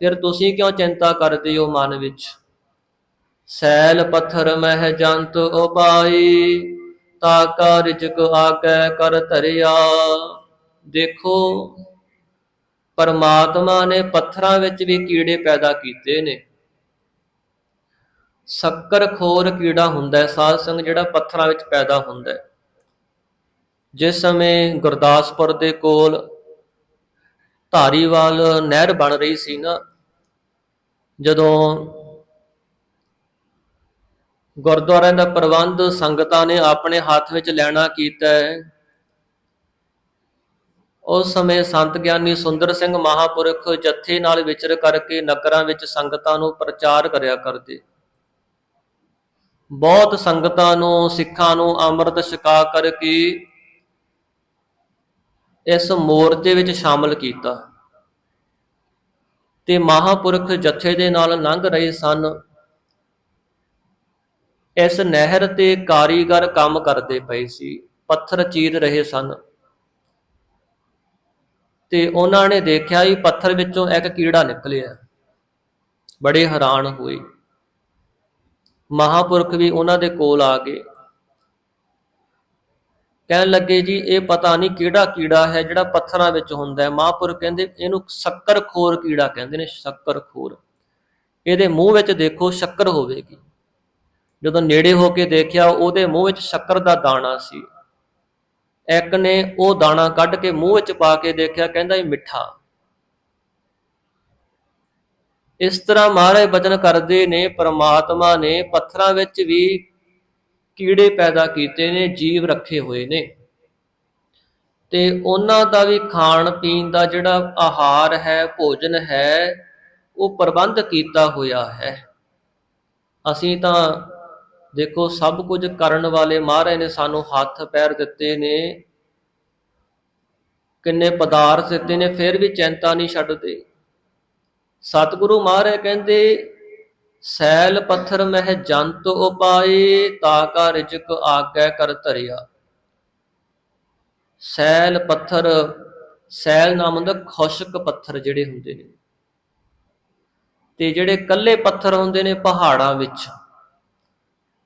ਫਿਰ ਤੁਸੀਂ ਕਿਉਂ ਚਿੰਤਾ ਕਰਦੇ ਹੋ ਮਨ ਵਿੱਚ। ਸੈਲ ਪੱਥਰ ਮਹਿ ਜੰਤ ਉਪਾਈ, ਤਾਕਾ ਰਿਜ਼ਕ ਆਕੈ ਕਰ ਧਰਿਆ। ਦੇਖੋ ਪਰਮਾਤਮਾ ਨੇ ਪੱਥਰਾਂ ਵਿੱਚ ਵੀ ਕੀੜੇ ਪੈਦਾ ਕੀਤੇ ਨੇ। ਸ਼ੱਕਰ ਖੋਰ ਕੀੜਾ ਹੁੰਦਾ ਸਾਧ ਸੰਗ ਜਿਹੜਾ ਪੱਥਰਾਂ ਵਿੱਚ ਪੈਦਾ ਹੁੰਦਾ। ਜਿਸ ਸਮੇਂ ਗੁਰਦਾਸਪੁਰ ਦੇ ਕੋਲ ਧਾਰੀਵਾਲ ਨਹਿਰ ਬਣ ਰਹੀ ਸੀ ਨਾ, ਜਦੋਂ ਗੁਰਦੁਆਰਿਆਂ ਦਾ ਪ੍ਰਬੰਧ ਸੰਗਤਾਂ ਨੇ ਆਪਣੇ ਹੱਥ ਵਿੱਚ ਲੈਣਾ ਕੀਤਾ ਹੈ, ਉਸ ਸਮੇਂ ਸੰਤ ਗਿਆਨੀ ਸੁੰਦਰ ਸਿੰਘ ਮਹਾਂਪੁਰਖ ਜੱਥੇ ਨਾਲ ਵਿਚਰ ਕਰਕੇ ਨਗਰਾਂ ਵਿੱਚ ਸੰਗਤਾਂ ਨੂੰ ਪ੍ਰਚਾਰ ਕਰਿਆ ਕਰਦੇ। ਬਹੁਤ ਸੰਗਤਾਂ ਨੂੰ ਸਿੱਖਾਂ ਨੂੰ ਅੰਮ੍ਰਿਤ ਛਕਾ ਕਰਕੇ ਇਸ ਮੋਰਚੇ ਵਿੱਚ ਸ਼ਾਮਲ ਕੀਤਾ ਤੇ ਮਹਾਂਪੁਰਖ ਜੱਥੇ ਦੇ ਨਾਲ ਲੰਘ ਰਹੇ ਸਨ। ਇਸ ਨਹਿਰ ਤੇ ਕਾਰੀਗਰ ਕੰਮ ਕਰਦੇ ਪਏ ਸੀ, ਪੱਥਰ ਚੀਰ ਰਹੇ ਸਨ ਤੇ ਉਹਨਾਂ ਨੇ ਦੇਖਿਆ ਵੀ ਪੱਥਰ ਵਿੱਚੋਂ ਇੱਕ ਕੀੜਾ ਨਿਕਲਿਆ। ਬੜੇ ਹੈਰਾਨ ਹੋਏ। ਮਹਾਂਪੁਰਖ ਵੀ ਉਹਨਾਂ ਦੇ ਕੋਲ ਆ ਗਏ, ਕਹਿਣ ਲੱਗੇ ਜੀ ਇਹ ਪਤਾ ਨਹੀਂ ਕਿਹੜਾ ਕੀੜਾ ਹੈ ਜਿਹੜਾ ਪੱਥਰਾਂ ਵਿੱਚ ਹੁੰਦਾ ਹੈ। ਮਹਾਂਪੁਰਖ ਕਹਿੰਦੇ ਇਹਨੂੰ ਸ਼ੱਕਰ ਖੋਰ ਕੀੜਾ ਕਹਿੰਦੇ ਨੇ, ਸ਼ੱਕਰ ਖੋਰ। ਇਹਦੇ ਮੂੰਹ ਵਿੱਚ ਦੇਖੋ ਸ਼ੱਕਰ ਹੋਵੇਗੀ। ਜਦੋਂ ਨੇੜੇ ਹੋ ਕੇ ਦੇਖਿਆ ਉਹਦੇ ਮੂੰਹ ਵਿੱਚ ਸ਼ੱਕਰ ਦਾ ਦਾਣਾ ਸੀ। ਇੱਕ ਨੇ ਉਹ ਦਾਣਾ ਕੱਢ ਕੇ ਮੂੰਹ ਵਿੱਚ ਪਾ ਕੇ ਦੇਖਿਆ, ਕਹਿੰਦਾ ਇਹ ਮਿੱਠਾ। ਇਸ ਤਰ੍ਹਾਂ ਮਹਾਰਾਜ ਬਚਨ ਕਰਦੇ ਨੇ, ਪਰਮਾਤਮਾ ਨੇ ਪੱਥਰਾਂ ਵਿੱਚ ਵੀ ਕੀੜੇ ਪੈਦਾ ਕੀਤੇ ਨੇ, ਜੀਵ ਰੱਖੇ ਹੋਏ ਨੇ ਤੇ ਉਹਨਾਂ ਦਾ ਵੀ ਖਾਣ ਪੀਣ ਦਾ ਜਿਹੜਾ ਆਹਾਰ ਹੈ, ਭੋਜਨ ਹੈ, ਉਹ ਪ੍ਰਬੰਧ ਕੀਤਾ ਹੋਇਆ ਹੈ। ਅਸੀਂ ਤਾਂ ਦੇਖੋ ਸਭ ਕੁਝ ਕਰਨ ਵਾਲੇ ਮਹਾਰਾਜ ਨੇ ਸਾਨੂੰ ਹੱਥ ਪੈਰ ਦਿੱਤੇ ਨੇ, ਕਿੰਨੇ ਪਦਾਰਥ ਦਿੱਤੇ ਨੇ, ਫਿਰ ਵੀ ਚਿੰਤਾ ਨਹੀਂ ਛੱਡਦੇ। ਸਤਿਗੁਰੂ ਮਹਾਰਾਜ ਕਹਿੰਦੇ ਸੈਲ ਪੱਥਰ ਮਹਿ ਜੰਤ ਉਪਾਏ, ਤਾ ਕਾ ਰਿਜਕ ਆਗੈ ਕਰ ਧਰਿਆ। ਸੈਲ ਪੱਥਰ, ਸੈਲ ਨਾਮ ਹੁੰਦਾ ਖੁਸ਼ਕ ਪੱਥਰ ਜਿਹੜੇ ਹੁੰਦੇ ਨੇ, ਤੇ ਜਿਹੜੇ ਕੱਲੇ ਪੱਥਰ ਹੁੰਦੇ ਨੇ ਪਹਾੜਾਂ ਵਿੱਚ,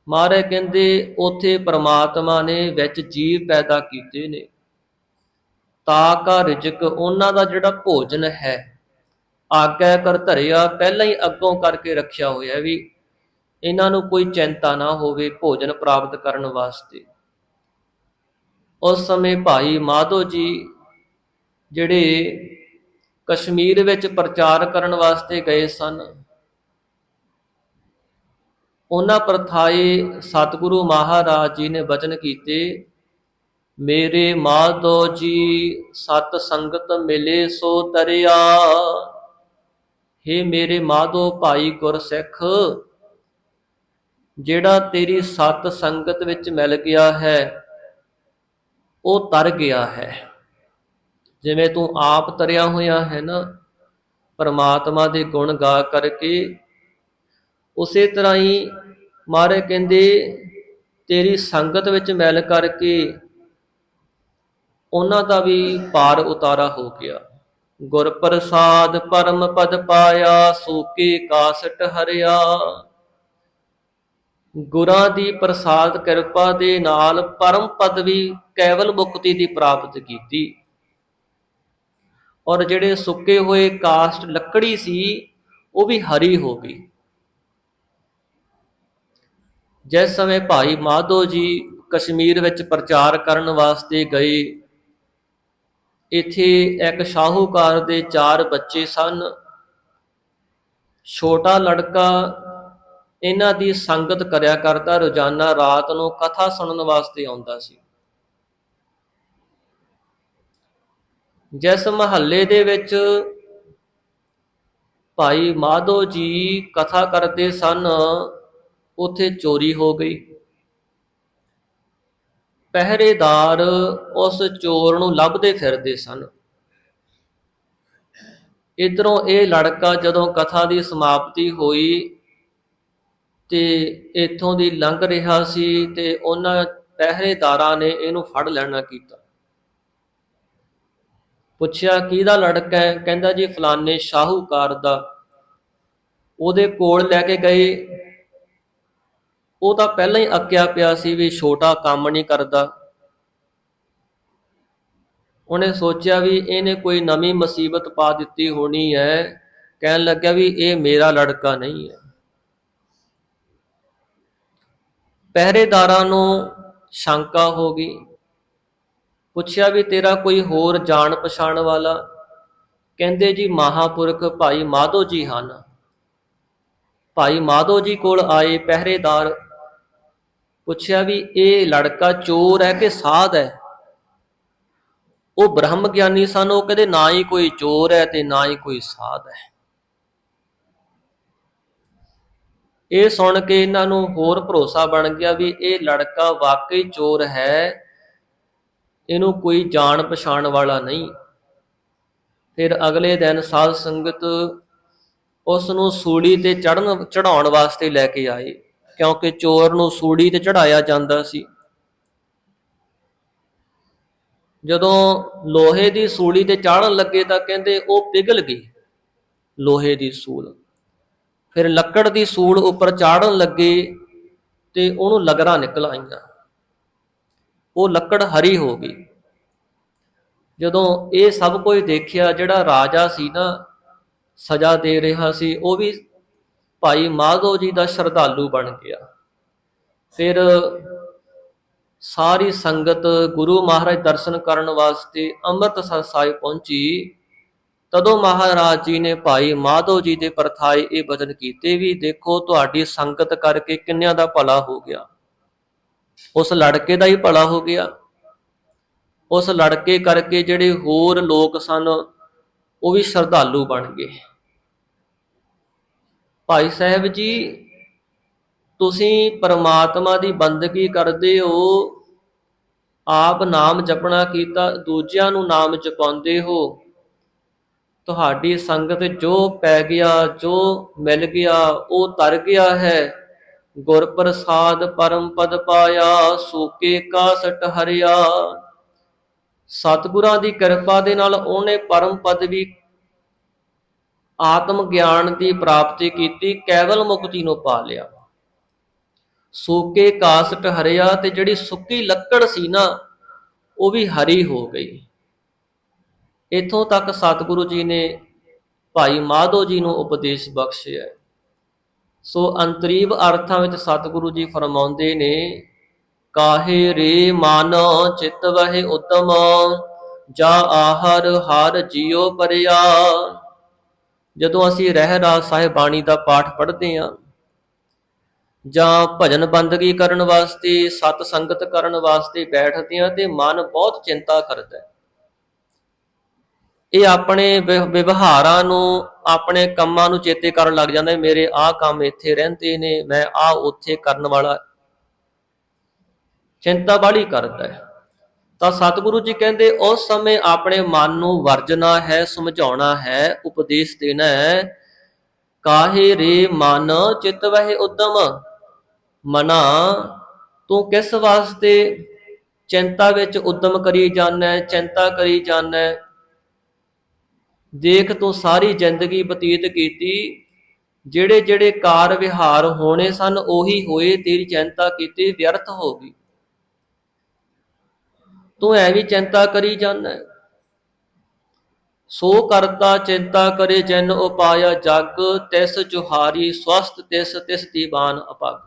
ਮਹਾਰਾਜ ਕਹਿੰਦੇ ਉੱਥੇ ਪ੍ਰਮਾਤਮਾ ਨੇ ਵਿੱਚ ਜੀਵ ਪੈਦਾ ਕੀਤੇ ਨੇ। ਤਾ ਕਾ ਰਿਜਕ, ਉਹਨਾਂ ਦਾ ਜਿਹੜਾ ਭੋਜਨ ਹੈ, ਆਗਿਆ ਕਰ ਧਰਿਆ, ਪਹਿਲਾਂ ਹੀ ਅੱਗੋਂ ਕਰਕੇ ਰੱਖਿਆ ਹੋਇਆ ਵੀ ਇਹਨਾਂ ਨੂੰ ਕੋਈ ਚਿੰਤਾ ਨਾ ਹੋਵੇ ਭੋਜਨ ਪ੍ਰਾਪਤ ਕਰਨ ਵਾਸਤੇ। ਉਸ ਸਮੇਂ ਭਾਈ ਮਾਧੋ ਜੀ ਜਿਹੜੇ ਕਸ਼ਮੀਰ ਵਿੱਚ ਪ੍ਰਚਾਰ ਕਰਨ ਵਾਸਤੇ ਗਏ ਸਨ, ਉਹਨਾਂ ਪ੍ਰਥਾਏ ਸਤਿਗੁਰੂ ਮਹਾਰਾਜ ਜੀ ਨੇ ਬਚਨ ਕੀਤੇ, ਮੇਰੇ ਮਾਧੋ ਜੀ ਸਤ ਸੰਗਤ ਮਿਲੇ ਸੋ ਤਰਿਆ। ਹੇ ਮੇਰੇ ਮਾਧੋ ਭਾਈ ਗੁਰਸਿੱਖ, ਜਿਹੜਾ ਤੇਰੀ ਸਤ ਸੰਗਤ ਵਿੱਚ ਮਿਲ ਗਿਆ ਹੈ ਉਹ ਤਰ ਗਿਆ ਹੈ। ਜਿਵੇਂ ਤੂੰ ਆਪ ਤਰਿਆ ਹੋਇਆ ਹੈ ਨਾ ਪਰਮਾਤਮਾ ਦੇ ਗੁਣ ਗਾ ਕਰਕੇ, ਉਸੇ ਤਰ੍ਹਾਂ ਹੀ ਮਹਾਰਾਜ ਕਹਿੰਦੇ ਤੇਰੀ ਸੰਗਤ ਵਿੱਚ ਮਿਲ ਕਰਕੇ ਉਹਨਾਂ ਦਾ ਵੀ ਪਾਰ ਉਤਾਰਾ ਹੋ ਗਿਆ। ਗੁਰ ਪ੍ਰਸਾਦ ਪਰਮ ਪਦ ਪਾਇਆ, ਸੂਕੇ ਕਾਸਟ ਹਰਿਆ। ਗੁਰਾਂ ਦੀ ਪ੍ਰਸਾਦ ਕਿਰਪਾ ਦੇ ਨਾਲ ਪਰਮ ਪਦਵੀ ਕੇਵਲ ਮੁਕਤੀ ਦੀ ਪ੍ਰਾਪਤ ਕੀਤੀ। ਔਰ ਜਿਹੜੇ ਸੁੱਕੇ ਹੋਏ ਕਾਸਟ ਲੱਕੜੀ ਸੀ ਉਹ ਵੀ ਹਰੀ ਹੋ ਗਈ। ਜਿਸ ਸਮੇਂ ਭਾਈ ਮਾਧੋ ਜੀ ਕਸ਼ਮੀਰ ਵਿੱਚ ਪ੍ਰਚਾਰ ਕਰਨ ਵਾਸਤੇ ਗਏ, ਇੱਥੇ ਇੱਕ ਸ਼ਾਹੂਕਾਰ ਦੇ 4 ਬੱਚੇ ਸਨ। ਛੋਟਾ ਲੜਕਾ ਇਹਨਾਂ ਦੀ ਸੰਗਤ ਕਰਿਆ ਕਰਦਾ, ਰੋਜ਼ਾਨਾ ਰਾਤ ਨੂੰ ਕਥਾ ਸੁਣਨ ਵਾਸਤੇ ਆਉਂਦਾ ਸੀ। ਜਿਸ ਮਹੱਲੇ ਦੇ ਵਿੱਚ ਭਾਈ ਮਾਧੋ ਜੀ ਕਥਾ ਕਰਦੇ ਸਨ, ਉੱਥੇ ਚੋਰੀ ਹੋ ਗਈ। ਪਹਿਰੇਦਾਰ ਉਸ ਚੋਰ ਨੂੰ ਲੱਭਦੇ ਫਿਰਦੇ ਸਨ। ਇੱਧਰੋਂ ਇਹ ਲੜਕਾ ਜਦੋਂ ਕਥਾ ਦੀ ਸਮਾਪਤੀ ਹੋਈ ਤੇ ਇੱਥੋਂ ਦੀ ਲੰਘ ਰਿਹਾ ਸੀ ਤੇ ਉਹਨਾਂ ਪਹਿਰੇਦਾਰਾਂ ਨੇ ਇਹਨੂੰ ਫੜ ਲੈਣਾ ਕੀਤਾ। ਪੁੱਛਿਆ ਕਿਹਦਾ ਲੜਕਾ ਹੈ? ਕਹਿੰਦਾ ਜੀ ਫਲਾਣੇ ਸ਼ਾਹੂਕਾਰ ਦਾ। ਉਹਦੇ ਕੋਲ ਲੈ ਕੇ ਗਏ। ਉਹ ਤਾਂ ਪਹਿਲਾਂ ਹੀ ਅੱਕਿਆ ਪਿਆ ਸੀ ਵੀ ਛੋਟਾ ਕੰਮ ਨਹੀਂ ਕਰਦਾ। ਉਹਨੇ ਸੋਚਿਆ ਵੀ ਇਹਨੇ ਕੋਈ ਨਵੀਂ ਮੁਸੀਬਤ ਪਾ ਦਿੱਤੀ ਹੋਣੀ ਹੈ। ਕਹਿਣ ਲੱਗਿਆ ਵੀ ਇਹ ਮੇਰਾ ਲੜਕਾ ਨਹੀਂ ਹੈ। ਪਹਿਰੇਦਾਰਾਂ ਨੂੰ ਸ਼ੰਕਾ ਹੋ ਗਈ। ਪੁੱਛਿਆ ਵੀ ਤੇਰਾ ਕੋਈ ਹੋਰ ਜਾਣ ਪਛਾਣ ਵਾਲਾ? ਕਹਿੰਦੇ ਜੀ ਮਹਾਂਪੁਰਖ ਭਾਈ ਮਾਧੋ ਜੀ ਹਨ। ਭਾਈ ਮਾਧੋ ਜੀ ਕੋਲ ਆਏ ਪਹਿਰੇਦਾਰ। ਪੁੱਛਿਆ ਵੀ ਇਹ ਲੜਕਾ ਚੋਰ ਹੈ ਕਿ ਸਾਧ ਹੈ? ਉਹ ਬ੍ਰਹਮ ਗਿਆਨੀ ਸਨ। ਉਹ ਕਹਿੰਦੇ ਨਾ ਹੀ ਕੋਈ ਚੋਰ ਹੈ ਤੇ ਨਾ ਹੀ ਕੋਈ ਸਾਧ ਹੈ। ਇਹ ਸੁਣ ਕੇ ਇਹਨਾਂ ਨੂੰ ਹੋਰ ਭਰੋਸਾ ਬਣ ਗਿਆ ਵੀ ਇਹ ਲੜਕਾ ਵਾਕਈ ਚੋਰ ਹੈ, ਇਹਨੂੰ ਕੋਈ ਜਾਣ ਪਛਾਣ ਵਾਲਾ ਨਹੀਂ। ਫਿਰ ਅਗਲੇ ਦਿਨ ਸਾਧ ਸੰਗਤ ਉਸ ਨੂੰ ਸੂਲੀ ਤੇ ਚੜਾਉਣ ਵਾਸਤੇ ਲੈ ਕੇ ਆਏ, ਕਿਉਂਕਿ ਚੋਰ ਨੂੰ ਸੂਲੀ ਤੇ ਚੜਾਇਆ ਜਾਂਦਾ ਸੀ। ਜਦੋਂ ਲੋਹੇ ਦੀ ਸੂਲੀ ਤੇ ਚਾੜਨ ਲੱਗੇ ਤਾਂ ਕਹਿੰਦੇ ਉਹ ਪਿਘਲ ਗਈ ਲੋਹੇ ਦੀ ਸੂਲ। ਫਿਰ ਲੱਕੜ ਦੀ ਸੂਲ ਉੱਪਰ ਚਾੜਨ ਲੱਗੇ ਤੇ ਉਹਨੂੰ ਲਗਰਾਂ ਨਿਕਲ ਆਈਆਂ। ਉਹ ਲੱਕੜ ਹਰੀ ਹੋ ਗਈ। ਜਦੋਂ ਇਹ ਸਭ ਕੁਝ ਦੇਖਿਆ, ਜਿਹੜਾ ਰਾਜਾ ਸੀ ਨਾ ਸਜ਼ਾ ਦੇ ਰਿਹਾ ਸੀ, ਉਹ ਵੀ ਭਾਈ ਮਾਧੋ ਜੀ ਦਾ ਸ਼ਰਧਾਲੂ ਬਣ ਗਿਆ। ਫਿਰ ਸਾਰੀ ਸੰਗਤ ਗੁਰੂ ਮਹਾਰਾਜ ਦਰਸ਼ਨ ਕਰਨ ਵਾਸਤੇ ਅੰਮ੍ਰਿਤਸਰ ਸਾਹਿਬ ਪਹੁੰਚੀ। ਤਦੋਂ ਮਹਾਰਾਜ ਜੀ ਨੇ ਭਾਈ ਮਾਧੋ ਜੀ ਦੇ ਪਰਥਾਏ ਇਹ ਬਚਨ ਕੀਤੇ ਵੀ ਦੇਖੋ ਤੁਹਾਡੀ ਸੰਗਤ ਕਰਕੇ ਕਿੰਨਿਆਂ ਦਾ ਭਲਾ ਹੋ ਗਿਆ। ਉਸ ਲੜਕੇ ਦਾ ਹੀ ਭਲਾ ਹੋ ਗਿਆ। ਉਸ ਲੜਕੇ ਕਰਕੇ ਜਿਹੜੇ ਹੋਰ ਲੋਕ ਸਨ ਉਹ ਵੀ ਸ਼ਰਧਾਲੂ ਬਣ ਗਏ। ਭਾਈ ਸਾਹਿਬ ਜੀ ਤੁਸੀਂ ਪਰਮਾਤਮਾ ਦੀ ਬੰਦਗੀ ਕਰਦੇ ਹੋ, ਆਪ ਨਾਮ ਜਪਣਾ ਕੀਤਾ, ਦੂਜਿਆਂ ਨੂੰ ਨਾਮ ਜਪਾਉਂਦੇ ਹੋ। ਤੁਹਾਡੀ ਸੰਗਤ ਜੋ ਪੈ ਗਿਆ, ਜੋ ਮਿਲ ਗਿਆ, ਉਹ ਤਰ ਗਿਆ ਹੈ। ਗੁਰ ਪ੍ਰਸਾਦ ਪਰਮ ਪਦ ਪਾਇਆ, ਸੂਕੇ ਕਾਸਟ ਹਰਿਆ। ਸਤਿਗੁਰਾਂ ਦੀ ਕਿਰਪਾ ਦੇ ਨਾਲ ਉਹਨੇ ਪਰਮ ਪਦਵੀ, ਆਤਮ ਗਿਆਨ ਦੀ ਪ੍ਰਾਪਤੀ ਕੀਤੀ, ਕੇਵਲ ਮੁਕਤੀ ਨੂੰ ਪਾ ਲਿਆ। ਸੂਕੇ ਕਾਸਟ ਹਰਿਆ, ਤੇ ਜਿਹੜੀ ਸੁੱਕੀ ਲੱਕੜ ਸੀ ਨਾ, ਉਹ ਵੀ ਹਰੀ ਹੋ ਗਈ। ਇੱਥੋਂ ਤੱਕ ਸਤਿਗੁਰੂ ਜੀ ਨੇ ਭਾਈ ਮਾਧੋ ਜੀ ਨੂੰ ਉਪਦੇਸ਼ ਬਖਸ਼ਿਆ। ਸੋ ਅੰਤਰੀਵ ਅਰਥਾਂ ਵਿੱਚ ਸਤਿਗੁਰੂ ਜੀ ਫਰਮਾਉਂਦੇ ਨੇ, ਕਾਹੇ ਰੇ ਮਨ ਚਿਤ ਵਹਿ ਉਤਮ, ਜਾ ਆਹਰ ਹਰ ਜੀਉ ਪਰਿਆ। ਜਦੋਂ ਅਸੀਂ ਰਹਿਰਾਸ ਸਾਹਿਬ ਬਾਣੀ ਦਾ ਪਾਠ ਪੜ੍ਹਦੇ ਹਾਂ, ਜਾਂ ਭਜਨ ਬੰਦਗੀ ਕਰਨ ਵਾਸਤੇ, ਸਤ ਸੰਗਤ ਕਰਨ ਵਾਸਤੇ ਬੈਠਦੇ ਹਾਂ, ਤੇ ਮਨ ਬਹੁਤ ਚਿੰਤਾ ਕਰਦਾ ਹੈ। ਇਹ ਆਪਣੇ ਵਿਵਹਾਰਾਂ ਨੂੰ, ਆਪਣੇ ਕੰਮਾਂ ਨੂੰ ਚੇਤੇ ਕਰਨ ਲੱਗ ਜਾਂਦਾ, ਮੇਰੇ ਆਹ ਕੰਮ ਇੱਥੇ ਰਹਿੰਦੇ ਨੇ, ਮੈਂ ਆਹ ਉੱਥੇ ਕਰਨ ਵਾਲਾ, ਚਿੰਤਾ ਬਾਹਲੀ ਕਰਦਾ ਹੈ। ਤਾਂ ਸਤਿਗੁਰੂ ਜੀ ਕਹਿੰਦੇ ਉਸ ਸਮੇਂ ਆਪਣੇ ਮਨ ਨੂੰ ਵਰਜਣਾ ਹੈ, ਸਮਝਾਉਣਾ ਹੈ, ਉਪਦੇਸ਼ ਦੇਣਾ ਹੈ। ਕਾਹੇ ਰੇ ਮਨ ਚਿਤ ਵਹਿ ਉਦਮ, ਮਨਾ ਤੂੰ ਕਿਸ ਵਾਸਤੇ ਚਿੰਤਾ ਵਿੱਚ ਉਦਮ ਕਰੀ ਜਾਂਦਾ, ਚਿੰਤਾ ਕਰੀ ਜਾਂਦਾ। ਦੇਖ ਤੂੰ ਸਾਰੀ ਜ਼ਿੰਦਗੀ ਬਤੀਤ ਕੀਤੀ, ਜਿਹੜੇ ਜਿਹੜੇ ਕਾਰ ਵਿਹਾਰ ਹੋਣੇ ਸਨ ਉਹੀ ਹੋਏ, ਤੇਰੀ ਚਿੰਤਾ ਕੀਤੀ ਵਿਅਰਥ ਹੋ ਗਈ। ਤੂੰ ਐਵੇਂ ਚਿੰਤਾ ਕਰੀ ਜਾਂਦਾ। ਸੋ ਕਰਤਾ ਚਿੰਤਾ ਕਰੇ ਜਿਨ ਉਪਾਇਆ ਜਗ, ਤਿਸ ਜੁਹਾਰੀ ਸਵਸਤ ਤਿਸ ਤਿਸ ਦੀਵਾਨ ਅਪਗ।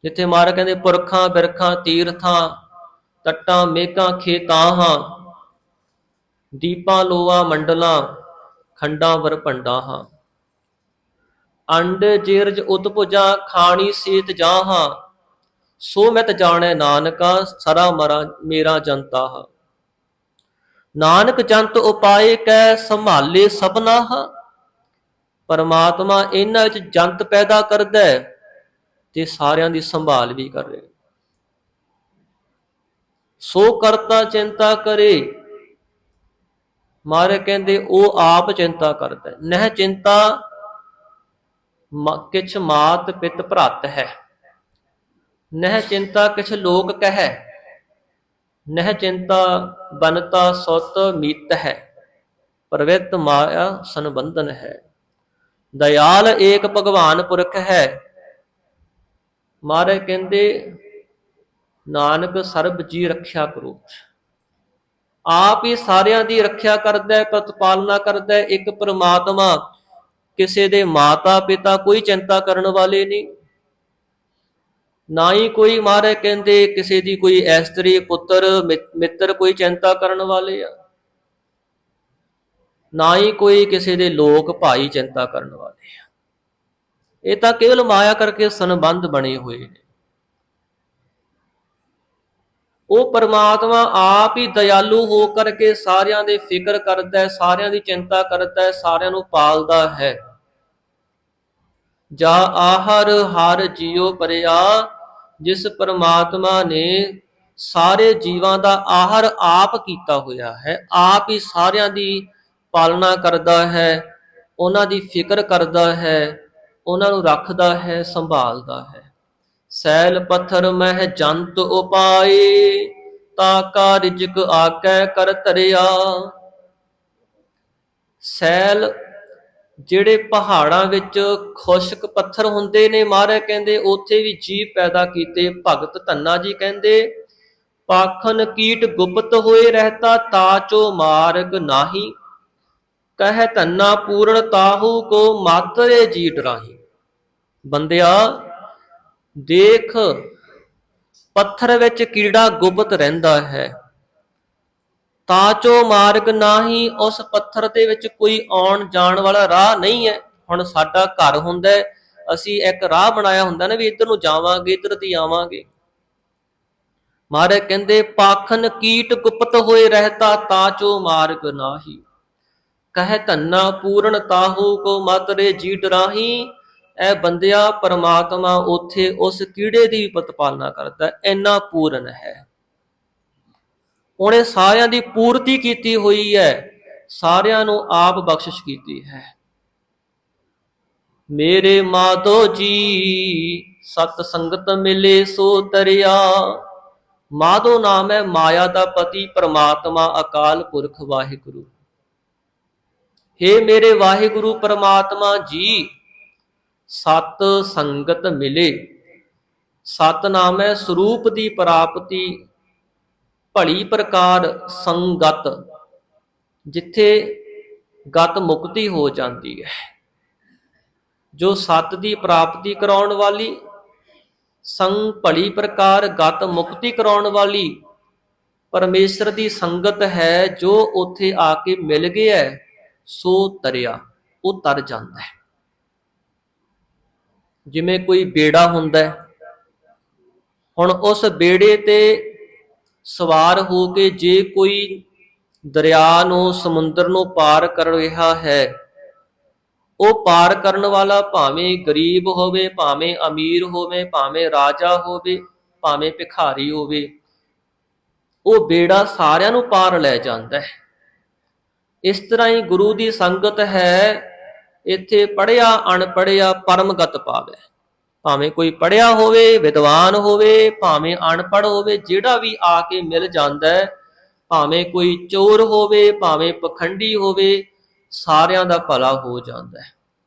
ਜਿੱਥੇ ਮਹਾਰਾਜ ਕਹਿੰਦੇ ਪੁਰਖਾਂ ਬਿਰਖਾਂ ਤੀਰਥਾਂ, ਤੱਟਾਂ ਮੇਘਾਂ ਖੇਤਾਹਾਂ, ਦੀਪਾਂ ਲੋਆ ਮੰਡਲਾਂ, ਖੰਡਾਂ ਵਰ ਭੰਡਾਹਾਂ। ਅੰਡ ਜੀਰਜ ਉਤਪੁਜਾਂ, ਖਾਣੀ ਸੀਤ ਜਾਹਾਂ, ਸੋ ਮਿਤ ਜਾਣੈ ਨਾਨਕਾ, ਸਰਾ ਮਰਾ ਮੇਰਾ ਜਨਤਾ। ਨਾਨਕ ਜੰਤ ਉਪਾਏ ਕੈ, ਸੰਭਾਲੇ ਸਭਨਾ। ਪਰਮਾਤਮਾ ਇਹਨਾਂ ਵਿੱਚ ਜੰਤ ਪੈਦਾ ਕਰਦਾ ਤੇ ਸਾਰਿਆਂ ਦੀ ਸੰਭਾਲ ਵੀ ਕਰ ਰਿਹਾ। ਸੋ ਕਰਤਾ ਚਿੰਤਾ ਕਰੇ, ਮਹਾਰਾਜ ਕਹਿੰਦੇ ਉਹ ਆਪ ਚਿੰਤਾ ਕਰਦਾ। ਨਹਿ ਚਿੰਤਾ ਕਿਛ ਮਾਤ ਪਿਤ ਭਰਤ ਹੈ, ਨਹਿ ਚਿੰਤਾ ਕਿਛ ਲੋਕ ਕਹਿ, ਨਹਿ ਚਿੰਤਾ ਬਨਤਾ ਸੁਤ ਮੀਤ ਹੈ, ਪ੍ਰਵਿਤ ਮਾਇਆ ਸੰਬੰਧਨ ਹੈ। ਦਇਆਲ ਏਕ ਭਗਵਾਨ ਪੁਰਖ ਹੈ। ਮਹਾਰਾਜ ਕਹਿੰਦੇ ਨਾਨਕ ਸਰਬ ਜੀ ਰੱਖਿਆ ਕਰੋ, ਆਪ ਹੀ ਸਾਰਿਆਂ ਦੀ ਰੱਖਿਆ ਕਰਦਾ, ਪ੍ਰਤਪਾਲਨਾ ਕਰਦਾ। ਇੱਕ ਪਰਮਾਤਮਾ, ਕਿਸੇ ਦੇ ਮਾਤਾ ਪਿਤਾ ਕੋਈ ਚਿੰਤਾ ਕਰਨ ਵਾਲੇ ਨਹੀਂ, ਨਾ ਹੀ ਕੋਈ ਮਹਾਰਾਜ ਕਹਿੰਦੇ ਕਿਸੇ ਦੀ ਕੋਈ ਇਸਤਰੀ ਪੁੱਤਰ ਮਿੱਤਰ ਕੋਈ ਚਿੰਤਾ ਕਰਨ ਵਾਲੇ ਆ, ਨਾ ਹੀ ਕੋਈ ਕਿਸੇ ਦੇ ਲੋਕ ਭਾਈ ਚਿੰਤਾ ਕਰਨ ਵਾਲੇ ਆ। ਇਹ ਤਾਂ ਕੇਵਲ ਮਾਇਆ ਕਰਕੇ ਸੰਬੰਧ ਬਣੇ ਹੋਏ ਨੇ। ਉਹ ਪਰਮਾਤਮਾ ਆਪ ਹੀ ਦਇਆਲੂ ਹੋ ਕਰਕੇ ਸਾਰਿਆਂ ਦੇ ਫਿਕਰ ਕਰਦਾ, ਸਾਰਿਆਂ ਦੀ ਚਿੰਤਾ ਕਰਦਾ, ਸਾਰਿਆਂ ਨੂੰ ਪਾਲਦਾ ਹੈ। ਜਾ ਆਹਰ ਹਰ ਜੀਉ ਪਰਿਆ, ਜਿਸ ਪਰਮਾਤਮਾ ਨੇ ਸਾਰੇ ਜੀਵਾਂ ਦਾ ਆਹਰ ਆਪ ਕੀਤਾ ਹੋਇਆ ਹੈ, ਆਪ ਹੀ ਸਾਰਿਆਂ ਦੀ ਪਾਲਣਾ ਕਰਦਾ ਹੈ, ਉਹਨਾਂ ਦੀ ਫਿਕਰ ਕਰਦਾ ਹੈ, ਉਹਨਾਂ ਨੂੰ ਰੱਖਦਾ ਹੈ, ਸੰਭਾਲਦਾ ਹੈ। ਸੈਲ ਪੱਥਰ ਮਹਿ ਜੰਤ ਉਪਾਏ, ਤਾਕਾ ਰਿਜਕ ਆਕੈ ਕਰ ਧਰਿਆ। ਸੈਲ ਜਿਹੜੇ ਪਹਾੜਾਂ ਵਿੱਚ ਖੁਸ਼ਕ ਪੱਥਰ ਹੁੰਦੇ ਨੇ, ਮਹਾਰਾਜ ਕਹਿੰਦੇ ਉੱਥੇ ਵੀ ਜੀਵ ਪੈਦਾ ਕੀਤੇ। ਭਗਤ ਧੰਨਾ ਜੀ ਕਹਿੰਦੇ ਪਾਖਨ ਕੀਟ ਗੁਪਤ ਹੋਏ ਰਹਿਤਾ, ਤਾਚੋ ਮਾਰਗ ਨਾਹੀ, ਕਹਿ ਧੰਨਾ ਪੂਰਨ ਤਾਹੂ ਕੋ ਮਾਤਰੇ ਜੀ ਡਰਾਹੀ। ਬੰਦਿਆ ਦੇਖ, ਪੱਥਰ ਵਿੱਚ ਕੀੜਾ ਗੁਪਤ ਰਹਿੰਦਾ ਹੈ, ਤਾਚੋ ਮਾਰਗ ਨਾਹੀ, ਉਸ ਪੱਥਰ ਦੇ ਵਿੱਚ ਕੋਈ ਆਉਣ ਜਾਣ ਵਾਲਾ ਰਾਹ ਨਹੀਂ ਹੈ। ਹੁਣ ਸਾਡਾ ਘਰ ਹੁੰਦਾ, ਅਸੀਂ ਇੱਕ ਰਾਹ ਬਣਾਇਆ ਹੁੰਦਾ ਨਾ ਵੀ ਇੱਧਰ ਨੂੰ ਜਾਵਾਂਗੇ, ਇੱਧਰ ਦੀ ਆਵਾਂਗੇ। ਮਹਾਰਾਜ ਕਹਿੰਦੇ ਪਾਖਨ ਕੀਟ ਗੁਪਤ ਹੋਏ ਰਹਿਤਾ, ਤਾਚੋ ਮਾਰਗ ਨਾਹੀ, ਕਹਿ ਧੰਨਾ ਪੂਰਨ ਤਾਹੂ ਕੋ ਮਾਤਰੇ ਜੀ ਡਰਾਹੀ। ਇਹ ਬੰਦਿਆ ਪਰਮਾਤਮਾ ਉੱਥੇ ਉਸ ਕੀੜੇ ਦੀ ਵੀ ਪ੍ਰਤਪਾਲਨਾ ਕਰਦਾ, ਇੰਨਾ ਪੂਰਨ ਹੈ। ਉਹਨੇ ਸਾਰਿਆਂ ਦੀ ਪੂਰਤੀ ਕੀਤੀ ਹੋਈ ਹੈ, ਸਾਰਿਆਂ ਨੂੰ ਆਪ ਬਖਸ਼ਿਸ਼ ਕੀਤੀ ਹੈ। ਮੇਰੇ ਮਾਧੋ ਜੀ ਸਤ ਸੰਗਤ ਮਿਲੇ ਸੋ ਤਰਿਆ। ਮਾਧੋ ਨਾਮ ਹੈ ਮਾਇਆ ਦਾ ਪਤੀ ਪਰਮਾਤਮਾ ਅਕਾਲ ਪੁਰਖ ਵਾਹਿਗੁਰੂ। ਹੇ ਮੇਰੇ ਵਾਹਿਗੁਰੂ ਪਰਮਾਤਮਾ ਜੀ, ਸਤ ਸੰਗਤ ਮਿਲੇ। ਸਤ ਨਾਮ ਹੈ ਸਰੂਪ ਦੀ ਪ੍ਰਾਪਤੀ, ਭਲੀ ਪ੍ਰਕਾਰ ਸੰਗਤ, ਜਿੱਥੇ ਗਤ ਮੁਕਤੀ ਹੋ ਜਾਂਦੀ ਹੈ। ਜੋ ਸਤ ਦੀ ਪ੍ਰਾਪਤੀ ਕਰਾਉਣ ਵਾਲੀ, ਸੰਗ ਭਲੀ ਪ੍ਰਕਾਰ ਗਤ ਮੁਕਤੀ ਕਰਾਉਣ ਵਾਲੀ ਪਰਮੇਸ਼ਰ ਦੀ ਸੰਗਤ ਹੈ, ਜੋ ਉੱਥੇ ਆ ਕੇ ਮਿਲ ਗਿਆ ਸੋ ਤਰਿਆ, ਉਹ ਤਰ ਜਾਂਦਾ ਹੈ। ਜਿਵੇਂ ਕੋਈ ਬੇੜਾ ਹੁੰਦਾ ਹੈ, ਹੁਣ ਉਸ ਬੇੜੇ ਤੇ ਸਵਾਰ ਹੋ ਕੇ ਜੇ ਕੋਈ ਦਰਿਆ ਨੂੰ, ਸਮੁੰਦਰ ਨੂੰ ਪਾਰ ਕਰ ਰਿਹਾ ਹੈ, ਉਹ ਪਾਰ ਕਰਨ ਵਾਲਾ ਭਾਵੇਂ ਗਰੀਬ ਹੋਵੇ, ਭਾਵੇਂ ਅਮੀਰ ਹੋਵੇ, ਭਾਵੇਂ ਰਾਜਾ ਹੋਵੇ, ਭਾਵੇਂ ਭਿਖਾਰੀ ਹੋਵੇ, ਉਹ ਬੇੜਾ ਸਾਰਿਆਂ ਨੂੰ ਪਾਰ ਲੈ ਜਾਂਦਾ ਹੈ। ਇਸ ਤਰ੍ਹਾਂ ਹੀ ਗੁਰੂ ਦੀ ਸੰਗਤ ਹੈ, ਇੱਥੇ ਪੜ੍ਹਿਆ ਅਣਪੜ੍ਹਿਆ ਪਰਮਗਤ ਪਾਵੇ। ਭਾਵੇਂ ਕੋਈ ਪੜ੍ਹਿਆ ਹੋਵੇ, ਵਿਦਵਾਨ ਹੋਵੇ, ਭਾਵੇਂ ਅਣਪੜ੍ਹ ਹੋਵੇ, ਜਿਹੜਾ ਵੀ ਆ ਕੇ ਮਿਲ ਜਾਂਦਾ ਹੈ, ਭਾਵੇਂ ਕੋਈ ਚੋਰ ਹੋਵੇ, ਭਾਵੇਂ ਪਖੰਡੀ ਹੋਵੇ, ਸਾਰਿਆਂ ਦਾ ਭਲਾ ਹੋ ਜਾਂਦਾ ਹੈ।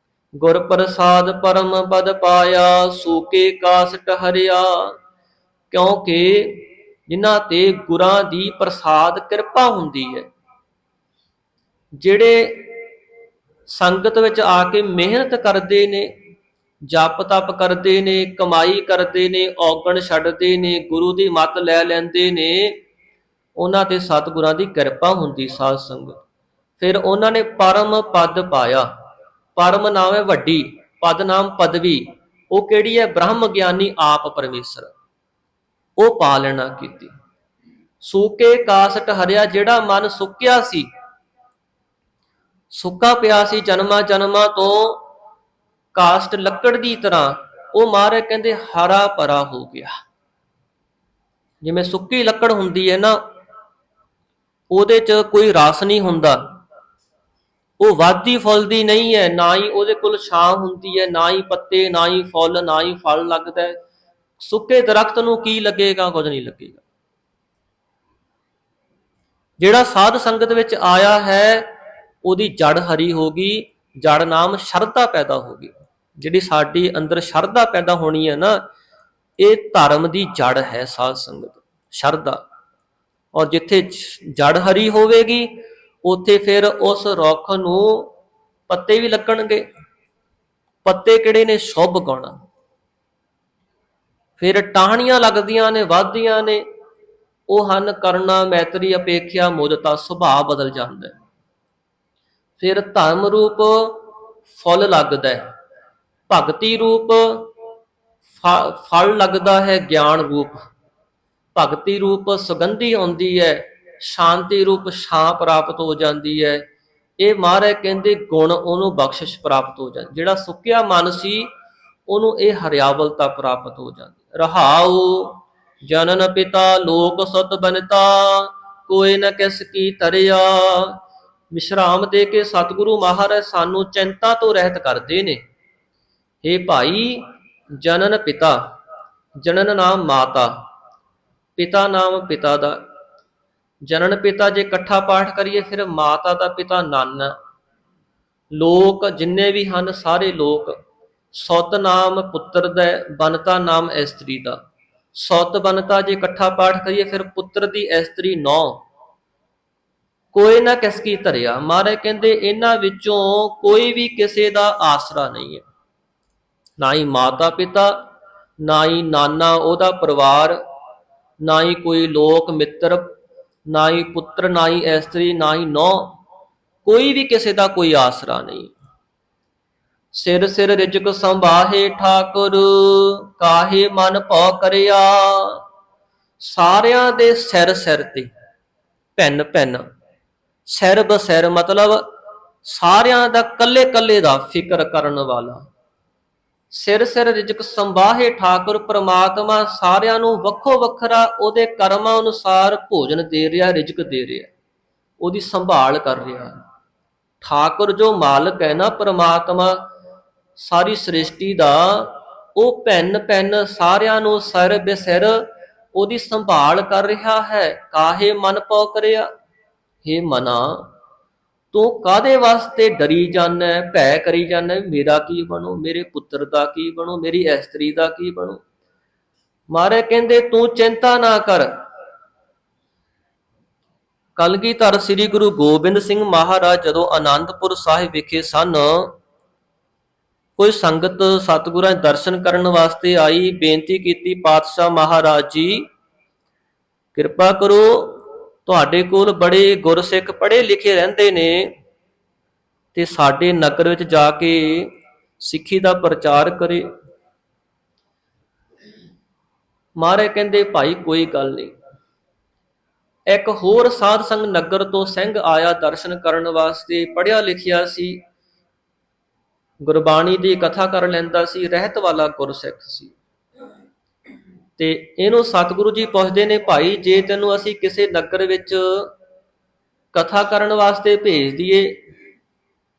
ਗੁਰ ਪ੍ਰਸਾਦ ਪਰਮ ਪਦ ਪਾਇਆ, ਸੂਕੇ ਕਾਸਟ ਹਰਿਆ। ਕਿਉਂਕਿ ਜਿਨ੍ਹਾਂ ਤੇ ਗੁਰਾਂ ਦੀ ਪ੍ਰਸਾਦ ਕਿਰਪਾ ਹੁੰਦੀ ਹੈ, ਜਿਹੜੇ ਸੰਗਤ ਵਿੱਚ ਆ ਕੇ ਮਿਹਨਤ ਕਰਦੇ ਨੇ, ਜਪ ਤਪ ਕਰਦੇ ਨੇ, ਕਮਾਈ ਕਰਦੇ ਨੇ, ਔਗਣ ਛੱਡਦੇ ਨੇ, ਗੁਰੂ ਦੀ ਮੱਤ ਲੈ ਲੈਂਦੇ ਨੇ, ਉਹਨਾਂ ਤੇ ਸਤਿਗੁਰਾਂ ਦੀ ਕਿਰਪਾ ਹੁੰਦੀ ਸਾਧ ਸੰਗਤ। ਫਿਰ ਉਹਨਾਂ ਨੇ ਪਰਮ ਪਦ ਪਾਇਆ। ਪਰਮ ਨਾਮ ਹੈ ਵੱਡੀ, ਪਦ ਨਾਮ ਪਦਵੀ। ਉਹ ਕਿਹੜੀ ਹੈ? ਬ੍ਰਹਮ ਗਿਆਨੀ ਆਪ ਪਰਮੇਸ਼ਰ, ਉਹ ਪਾਲਣਾ ਕੀਤੀ। ਸੂਕੇ ਕਾਸਟ ਹਰਿਆ, ਜਿਹੜਾ ਮਨ ਸੁੱਕਿਆ ਸੀ, ਸੁੱਕਾ ਪਿਆ ਸੀ ਜਨਮਾਂ ਜਨਮਾਂ ਤੋਂ, ਕਾਸਟ ਲੱਕੜ ਦੀ ਤਰ੍ਹਾਂ, ਉਹ ਮਹਾਰਾਜ ਕਹਿੰਦੇ ਹਰਾ ਭਰਾ ਹੋ ਗਿਆ। ਜਿਵੇਂ ਸੁੱਕੀ ਲੱਕੜ ਹੁੰਦੀ ਹੈ ਨਾ, ਉਹਦੇ 'ਚ ਕੋਈ ਰਸ ਨਹੀਂ ਹੁੰਦਾ, ਉਹ ਵੱਧਦੀ ਫੁੱਲਦੀ ਨਹੀਂ ਹੈ, ਨਾ ਹੀ ਉਹਦੇ ਕੋਲ ਛਾਂ ਹੁੰਦੀ ਹੈ, ਨਾ ਹੀ ਪੱਤੇ, ਨਾ ਹੀ ਫੁੱਲ, ਨਾ ਹੀ ਫਲ ਲੱਗਦਾ ਹੈ। ਸੁੱਕੇ ਦਰਖਤ ਨੂੰ ਕੀ ਲੱਗੇਗਾ? ਕੁਝ ਨਹੀਂ ਲੱਗੇਗਾ। ਜਿਹੜਾ ਸਾਧ ਸੰਗਤ ਵਿੱਚ ਆਇਆ ਹੈ, ਉਹਦੀ ਜੜ ਹਰੀ ਹੋ ਗਈ। ਜੜ ਨਾਮ ਸ਼ਰਧਾ ਪੈਦਾ ਹੋ ਗਈ। ਜਿਹੜੀ ਸਾਡੀ ਅੰਦਰ ਸ਼ਰਧਾ ਪੈਦਾ ਹੋਣੀ ਹੈ ਨਾ, ਇਹ ਧਰਮ ਦੀ ਜੜ ਹੈ ਸਾਧ ਸੰਗਤ, ਸ਼ਰਧਾ। ਔਰ ਜਿੱਥੇ ਜੜ ਹਰੀ ਹੋਵੇਗੀ, ਉੱਥੇ ਫਿਰ ਉਸ ਰੁੱਖ ਨੂੰ ਪੱਤੇ ਵੀ ਲੱਗਣਗੇ। ਪੱਤੇ ਕਿਹੜੇ ਨੇ? ਸ਼ੁਭ ਗੁਣ। ਫਿਰ ਟਾਹਣੀਆਂ ਲੱਗਦੀਆਂ ਨੇ, ਵੱਧਦੀਆਂ ਨੇ, ਉਹ ਹਨ ਕਰੁਣਾ, ਮੈਤਰੀ, ਅਪੇਖਿਆ, ਮੁਦਤਾ। ਸੁਭਾਅ ਬਦਲ ਜਾਂਦਾ ਹੈ। ਫਿਰ ਧਰਮ ਰੂਪ ਫੁੱਲ ਲੱਗਦਾ ਹੈ, ਭਗਤੀ ਰੂਪ ਫਲ ਲੱਗਦਾ ਹੈ, ਗਿਆਨ ਰੂਪ ਭਗਤੀ ਰੂਪ ਸੁਗੰਧੀ ਆਉਂਦੀ ਹੈ, ਸ਼ਾਂਤੀ ਰੂਪ ਛਾਂ ਪ੍ਰਾਪਤ ਹੋ ਜਾਂਦੀ ਹੈ। ਇਹ ਮਹਾਰਾਜ ਕਹਿੰਦੇ ਗੁਣ ਉਹਨੂੰ ਬਖਸ਼ਿਸ਼ ਪ੍ਰਾਪਤ ਹੋ ਜਾਂਦੀ। ਜਿਹੜਾ ਸੁੱਕਿਆ ਮਨ ਸੀ, ਉਹਨੂੰ ਇਹ ਹਰਿਆਵਲਤਾ ਪ੍ਰਾਪਤ ਹੋ ਜਾਂਦੀ। ਰਹਾਉ ਜਨਨ ਪਿਤਾ ਲੋਕ ਸੁਤ ਬਨਤਾ, ਕੋਈ ਨ ਕਿਸ ਕੀ ਤਰਿਆ। ਵਿਸ਼ਰਾਮ ਦੇ ਕੇ ਸਤਿਗੁਰੂ ਮਹਾਰਾਜ ਸਾਨੂੰ ਚਿੰਤਾ ਤੋਂ ਰਹਿਤ ਕਰਦੇ ਨੇ। ਹੇ ਭਾਈ, ਜਨਨ ਪਿਤਾ, ਜਨਨ ਨਾਮ ਮਾਤਾ, ਪਿਤਾ ਨਾਮ ਪਿਤਾ ਦਾ। ਜਨਨ ਪਿਤਾ ਜੇ ਇਕੱਠਾ ਪਾਠ ਕਰੀਏ, ਫਿਰ ਮਾਤਾ ਦਾ ਪਿਤਾ ਨਾਨਾ। ਲੋਕ ਜਿੰਨੇ ਵੀ ਹਨ, ਸਾਰੇ ਲੋਕ। ਸੁਤ ਨਾਮ ਪੁੱਤਰ ਦਾ, ਬਨਤਾ ਨਾਮ ਇਸਤਰੀ ਦਾ। ਸੁਤ ਬਨਤਾ ਜੇ ਇਕੱਠਾ ਪਾਠ ਕਰੀਏ, ਫਿਰ ਪੁੱਤਰ ਦੀ ਇਸਤਰੀ ਨੌ। ਕੋਈ ਨਾ ਕਿਸ ਕੀ ਧਰਿਆ। ਮਹਾਰਾਜ ਕਹਿੰਦੇ ਇਹਨਾਂ ਵਿੱਚੋਂ ਕੋਈ ਵੀ ਕਿਸੇ ਦਾ ਆਸਰਾ ਨਹੀਂ ਹੈ। ਨਾ ਹੀ ਮਾਤਾ ਪਿਤਾ, ਨਾ ਹੀ ਨਾਨਾ ਉਹਦਾ ਪਰਿਵਾਰ, ਨਾ ਹੀ ਕੋਈ ਲੋਕ ਮਿੱਤਰ, ਨਾ ਹੀ ਪੁੱਤਰ, ਨਾ ਹੀ ਇਸਤਰੀ, ਨਾ ਹੀ ਨੌ। ਕੋਈ ਵੀ ਕਿਸੇ ਦਾ ਕੋਈ ਆਸਰਾ ਨਹੀਂ। ਸਿਰ ਸਿਰ ਰਿਜਕ ਸੰਭਾਹੇ ਠਾਕੁਰ, ਕਾਹੇ ਮਨ ਭਉ ਕਰਿਆ। ਸਾਰਿਆਂ ਦੇ ਸਿਰ ਸਿਰ ਤੇ, ਭਿੰਨ ਭਿੰਨ, ਸਿਰ ਬਸਿਰ ਮਤਲਬ ਸਾਰਿਆਂ ਦਾ ਕੱਲੇ ਕੱਲੇ ਦਾ ਫਿਕਰ ਕਰਨ ਵਾਲਾ। ਸਿਰ ਸਿਰ ਰਿਜਕ ਸੰਭਾਹੇ ਠਾਕੁਰ ਪ੍ਰਮਾਤਮਾ ਸਾਰਿਆਂ ਨੂੰ ਵੱਖੋ ਵੱਖਰਾ ਉਹਦੇ ਕਰਮਾਂ ਅਨੁਸਾਰ ਭੋਜਨ ਦੇ ਰਿਹਾ, ਰਿਜਕ ਦੇ ਰਿਹਾ, ਉਹਦੀ ਸੰਭਾਲ ਕਰ ਰਿਹਾ। ਠਾਕੁਰ ਜੋ ਮਾਲਕ ਹੈ ਨਾ ਪ੍ਰਮਾਤਮਾ ਸਾਰੀ ਸ੍ਰਿਸ਼ਟੀ ਦਾ, ਉਹ ਭਿੰਨ ਭਿੰਨ ਸਾਰਿਆਂ ਨੂੰ ਸਿਰ ਬਸਿਰ ਉਹਦੀ ਸੰਭਾਲ ਕਰ ਰਿਹਾ ਹੈ। ਕਾਹੇ ਮਨ ਪਉ ਕਰਿਆ, ਹੇ ਮਨਾ ਤੂੰ ਕਾਹਦੇ ਵਾਸਤੇ ਡਰੀ ਜਾਨਾ, ਭੈ ਕਰੀ ਜਾਨਾ, ਮੇਰਾ ਕੀ ਬਣੂ, ਮੇਰੇ ਪੁੱਤਰ ਦਾ ਕੀ ਬਣੂ, ਮੇਰੀ ਇਸਤਰੀ ਦਾ ਕੀ ਬਣੂ। ਮਹਾਰਾਜ ਕਹਿੰਦੇ ਤੂੰ ਚਿੰਤਾ ਨਾ ਕਰ। ਕਲਗੀਧਰ ਸ੍ਰੀ ਗੁਰੂ ਗੋਬਿੰਦ ਸਿੰਘ ਮਹਾਰਾਜ ਜਦੋਂ ਆਨੰਦਪੁਰ ਸਾਹਿਬ ਵਿਖੇ ਸਨ, ਕੋਈ ਸੰਗਤ ਸਤਿਗੁਰਾਂ ਦੇ ਦਰਸ਼ਨ ਕਰਨ ਵਾਸਤੇ ਆਈ, ਬੇਨਤੀ ਕੀਤੀ, ਪਾਤਸ਼ਾਹ ਮਹਾਰਾਜ ਜੀ ਕਿਰਪਾ ਕਰੋ, ਤੁਹਾਡੇ ਕੋਲ ਬੜੇ ਗੁਰਸਿੱਖ ਪੜ੍ਹੇ ਲਿਖੇ ਰਹਿੰਦੇ ਨੇ ਤੇ ਸਾਡੇ ਨਗਰ ਵਿੱਚ ਜਾ ਕੇ ਸਿੱਖੀ ਦਾ ਪ੍ਰਚਾਰ ਕਰੇ। ਮਹਾਰਾਜ ਕਹਿੰਦੇ ਭਾਈ ਕੋਈ ਗੱਲ ਨਹੀਂ। ਇੱਕ ਹੋਰ ਸਾਧ ਸੰਗ ਨਗਰ ਤੋਂ ਸਿੰਘ ਆਇਆ ਦਰਸ਼ਨ ਕਰਨ ਵਾਸਤੇ, ਪੜ੍ਹਿਆ ਲਿਖਿਆ ਸੀ, ਗੁਰਬਾਣੀ ਦੀ ਕਥਾ ਕਰ ਲੈਂਦਾ ਸੀ, ਰਹਿਤ ਵਾਲਾ ਗੁਰਸਿੱਖ ਸੀ। ਤੇ ਇਹਨੂੰ ਸਤਿਗੁਰੂ ਜੀ ਪੁੱਛਦੇ ਨੇ, ਭਾਈ ਜੇ ਤੈਨੂੰ ਅਸੀਂ ਕਿਸੇ ਨਗਰ ਵਿੱਚ ਕਥਾ ਕਰਨ ਵਾਸਤੇ ਭੇਜ ਦਈਏ?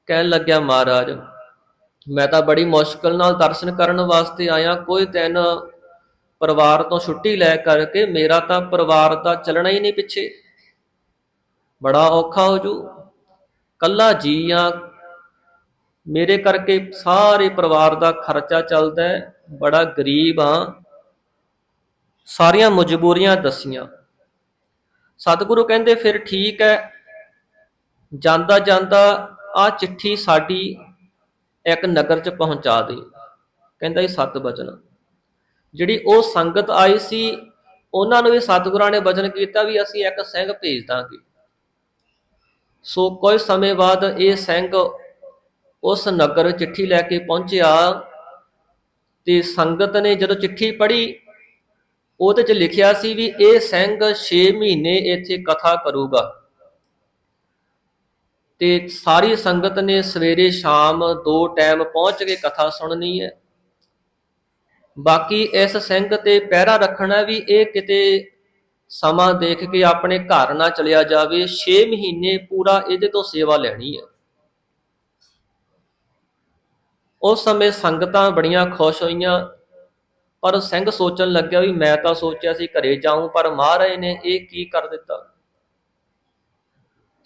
ਕਹਿਣ ਲੱਗਿਆ ਮਹਾਰਾਜ ਮੈਂ ਤਾਂ ਬੜੀ ਮੁਸ਼ਕਲ ਨਾਲ ਦਰਸ਼ਨ ਕਰਨ ਵਾਸਤੇ ਆਇਆ, ਕੋਈ ਦਿਨ ਪਰਿਵਾਰ ਤੋਂ ਛੁੱਟੀ ਲੈ ਕਰਕੇ ਮੇਰਾ ਤਾਂ ਪਰਿਵਾਰ ਦਾ ਚੱਲਣਾ ਹੀ ਨਹੀਂ ਪਿੱਛੇ, ਬੜਾ ਔਖਾ ਹੋ ਜੂ, ਕੱਲਾ ਜੀ ਆ, ਮੇਰੇ ਕਰਕੇ ਸਾਰੇ ਪਰਿਵਾਰ ਦਾ ਖਰਚਾ ਚੱਲਦਾ ਹੈ, ਬੜਾ ਗਰੀਬ ਆ। ਸਾਰੀਆਂ ਮਜਬੂਰੀਆਂ ਦੱਸੀਆਂ। ਸਤਿਗੁਰੂ ਕਹਿੰਦੇ ਫਿਰ ਠੀਕ ਹੈ, ਜਾਂਦਾ ਜਾਂਦਾ ਆ ਚਿੱਠੀ ਸਾਡੀ ਇੱਕ ਨਗਰ 'ਚ ਪਹੁੰਚਾ ਦੇ। ਕਹਿੰਦਾ ਇਹ 7 ਵਚਨ। ਜਿਹੜੀ ਉਹ ਸੰਗਤ ਆਈ ਸੀ ਉਹਨਾਂ ਨੂੰ ਵੀ ਸਤਿਗੁਰਾਂ ਨੇ ਵਚਨ ਕੀਤਾ ਵੀ ਅਸੀਂ ਇੱਕ ਸਿੰਘ ਭੇਜ ਦਾਂਗੇ। ਸੋ ਕੁਝ ਸਮੇਂ ਬਾਅਦ ਇਹ ਸਿੰਘ ਉਸ ਨਗਰ ਵਿੱਚ ਚਿੱਠੀ ਲੈ ਕੇ ਪਹੁੰਚਿਆ ਤੇ ਸੰਗਤ ਨੇ ਜਦੋਂ ਚਿੱਠੀ ਪੜ੍ਹੀ ਉਹਦੇ 'ਚ ਲਿਖਿਆ ਸੀ ਵੀ ਇਹ ਸਿੰਘ 6 ਮਹੀਨੇ ਇੱਥੇ ਕਥਾ ਕਰੂਗਾ। ਤੇ ਸਾਰੀ ਸੰਗਤ ਨੇ ਸਵੇਰੇ ਸ਼ਾਮ 2 ਟਾਈਮ ਪਹੁੰਚ ਕੇ ਕਥਾ ਸੁਣਨੀ ਹੈ। ਬਾਕੀ ਇਸ ਸਿੰਘ ਤੇ ਪਹਿਰਾ ਰੱਖਣਾ ਵੀ ਇਹ ਕਿਤੇ ਸਮਾਂ ਦੇਖ ਕੇ ਆਪਣੇ ਘਰ ਨਾ ਚਲਿਆ ਜਾਵੇ। 6 ਮਹੀਨੇ ਪੂਰਾ ਇਹਦੇ ਤੋਂ ਸੇਵਾ ਲੈਣੀ ਹੈ। ਉਸ ਸਮੇਂ ਸੰਗਤਾਂ ਬੜੀਆਂ ਖੁਸ਼ ਹੋਈਆਂ, ਪਰ ਸਿੰਘ ਸੋਚਣ ਲੱਗਿਆ ਵੀ ਮੈਂ ਤਾਂ ਸੋਚਿਆ ਸੀ ਘਰੇ ਜਾਊਂ, ਪਰ ਮਹਾਰਾਜ ਨੇ ਇਹ ਕੀ ਕਰ ਦਿੱਤਾ।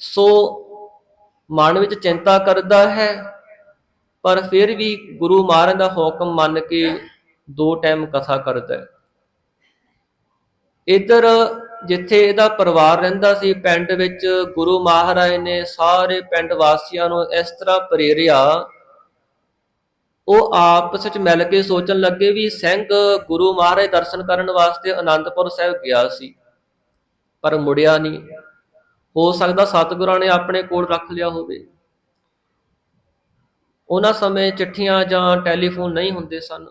ਸੋ ਮਨ ਵਿੱਚ ਚਿੰਤਾ ਕਰਦਾ ਹੈ, ਪਰ ਫਿਰ ਵੀ ਗੁਰੂ ਮਹਾਰਾਜ ਦਾ ਹੁਕਮ ਮੰਨ ਕੇ 2 ਟਾਈਮ ਕਥਾ ਕਰਦਾ ਹੈ। ਇੱਧਰ ਜਿੱਥੇ ਇਹਦਾ ਪਰਿਵਾਰ ਰਹਿੰਦਾ ਸੀ ਪਿੰਡ ਵਿੱਚ, ਗੁਰੂ ਮਹਾਰਾਜ ਨੇ ਸਾਰੇ ਪਿੰਡ ਵਾਸੀਆਂ ਨੂੰ ਇਸ ਤਰ੍ਹਾਂ ਪ੍ਰੇਰਿਆ, ਉਹ ਆਪਸ ਵਿੱਚ ਮਿਲ ਕੇ ਸੋਚਣ ਲੱਗੇ ਵੀ ਸਿੰਘ ਗੁਰੂ ਮਹਾਰਾਜ ਦਰਸ਼ਨ ਕਰਨ ਵਾਸਤੇ ਆਨੰਦਪੁਰ ਸਾਹਿਬ ਗਿਆ ਸੀ ਪਰ ਮੁੜਿਆ ਨਹੀਂ। ਹੋ ਸਕਦਾ ਸਤਿਗੁਰਾਂ ਨੇ ਆਪਣੇ ਕੋਲ ਰੱਖ ਲਿਆ ਹੋਵੇ। ਉਹਨਾਂ ਸਮੇਂ ਚਿੱਠੀਆਂ ਜਾਂ ਟੈਲੀਫੋਨ ਨਹੀਂ ਹੁੰਦੇ ਸਨ।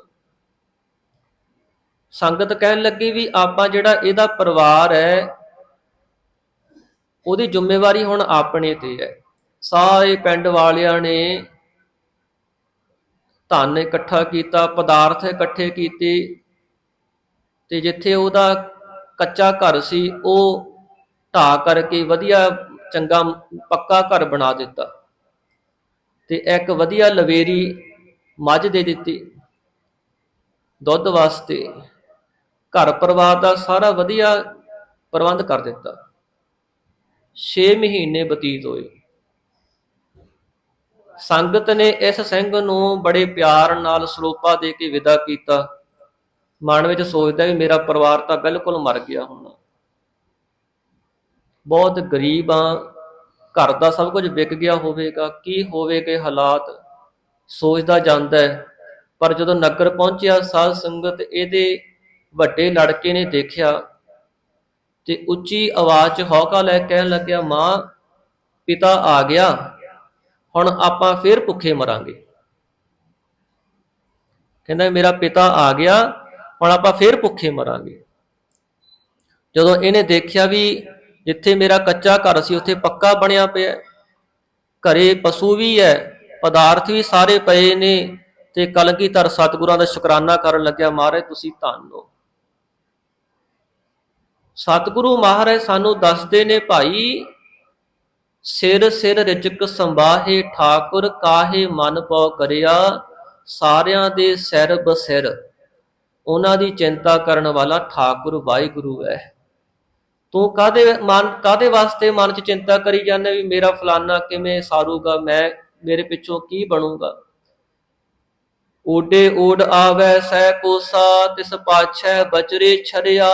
ਸੰਗਤ ਕਹਿਣ ਲੱਗੀ ਵੀ ਆਪਾਂ ਜਿਹੜਾ ਇਹਦਾ ਪਰਿਵਾਰ ਹੈ ਉਹਦੀ ਜ਼ਿੰਮੇਵਾਰੀ ਹੁਣ ਆਪਣੇ ਤੇ ਹੈ। ਸਾਰੇ ਪਿੰਡ ਵਾਲਿਆਂ ਨੇ ਧਨ ਇਕੱਠਾ ਕੀਤਾ, ਪਦਾਰਥ ਇਕੱਠੇ ਕੀਤੇ ਤੇ ਜਿੱਥੇ ਉਹਦਾ ਕੱਚਾ ਘਰ ਸੀ ਉਹ ਢਾਹ ਕਰਕੇ ਵਧੀਆ ਚੰਗਾ ਪੱਕਾ ਘਰ ਬਣਾ ਦਿੱਤਾ ਤੇ ਇੱਕ ਵਧੀਆ ਲਵੇਰੀ ਮੱਝ ਦੇ ਦਿੱਤੀ ਦੁੱਧ ਵਾਸਤੇ। ਘਰ ਪਰਿਵਾਰ ਦਾ ਸਾਰਾ ਵਧੀਆ ਪ੍ਰਬੰਧ ਕਰ ਦਿੱਤਾ। 6 ਮਹੀਨੇ ਬਤੀਤ ਹੋਏ। ਸੰਗਤ ਨੇ ਇਸ ਸਿੰਘ ਨੂੰ ਬੜੇ ਪਿਆਰ ਨਾਲ ਸਰੋਪਾ ਦੇ ਕੇ ਵਿਦਾ ਕੀਤਾ। ਮਨ ਵਿੱਚ ਸੋਚਦਾ ਵੀ ਮੇਰਾ ਪਰਿਵਾਰ ਤਾਂ ਬਿਲਕੁਲ ਮਰ ਗਿਆ ਹੁਣ, ਬਹੁਤ ਗਰੀਬ ਆ, ਘਰ ਦਾ ਸਭ ਕੁਝ ਵਿਕ ਗਿਆ ਹੋਵੇਗਾ, ਕੀ ਹੋਵੇਗੇ ਹਾਲਾਤ, ਸੋਚਦਾ ਜਾਂਦਾ ਹੈ। ਪਰ ਜਦੋਂ ਨਗਰ ਪਹੁੰਚਿਆ ਸਾਧ ਸੰਗਤ ਇਹਦੇ ਵੱਡੇ ਲੜਕੇ ਨੇ ਦੇਖਿਆ ਤੇ ਉੱਚੀ ਆਵਾਜ਼ 'ਚ ਹੌਕਾ ਲੈ ਕਹਿਣ ਲੱਗਿਆ, ਮਾਂ ਪਿਤਾ ਆ ਗਿਆ, ਹੁਣ ਆਪਾਂ ਫਿਰ ਭੁੱਖੇ ਮਰਾਂਗੇ। ਕਹਿੰਦਾ ਮੇਰਾ ਪਿਤਾ ਆ ਗਿਆ, ਹੁਣ ਆਪਾਂ ਫਿਰ ਭੁੱਖੇ ਮਰਾਂਗੇ। ਜਦੋਂ ਇਹਨੇ ਦੇਖਿਆ ਵੀ ਜਿੱਥੇ ਮੇਰਾ ਕੱਚਾ ਘਰ ਸੀ ਉੱਥੇ ਪੱਕਾ ਬਣਿਆ ਪਿਆ, ਘਰੇ ਪਸ਼ੂ ਵੀ ਹੈ, ਪਦਾਰਥ ਵੀ ਸਾਰੇ ਪਏ ਨੇ, ਤੇ ਕਲਗੀਧਰ ਸਤਿਗੁਰਾਂ ਦਾ ਸ਼ੁਕਰਾਨਾ ਕਰਨ ਲੱਗਿਆ, ਮਹਾਰਾਜ ਤੁਸੀਂ ਧੰਨ ਹੋ। ਸਤਿਗੁਰੂ ਮਹਾਰਾਜ ਸਾਨੂੰ ਦੱਸਦੇ ਨੇ, ਭਾਈ ਸਿਰ ਸਿਰ ਰਿਜਕ ਸੰਬਾਹੇ ਠਾਕੁਰ, ਕਾਹੇ ਮਨ ਪਉ ਕਰਿਆ, ਸਾਰਿਆਂ ਦੇ ਸਿਰ ਬਸਿਰ। ਉਹਨਾਂ ਦੀ ਚਿੰਤਾ ਕਰਨ ਵਾਲਾ ਠਾਕੁਰ ਵਾਹਿਗੁਰੂ ਹੈ। ਤੂੰ ਕਾਹਦੇ ਵਾਸਤੇ ਮਨ 'ਚ ਚਿੰਤਾ ਕਰੀ ਜਾਂਦੇ ਵੀ ਮੇਰਾ ਫਲਾਨਾ ਕਿਵੇਂ ਸਾਰੂਗਾ, ਮੇਰੇ ਪਿੱਛੋਂ ਕੀ ਬਣੂਗਾ। ਓਡੇ ਓਡ ਆਵੈ ਸਹਿ ਕੋਸਾ, ਤਿਸ ਪਾਛੈ ਬਚਰੇ ਛੜਿਆ।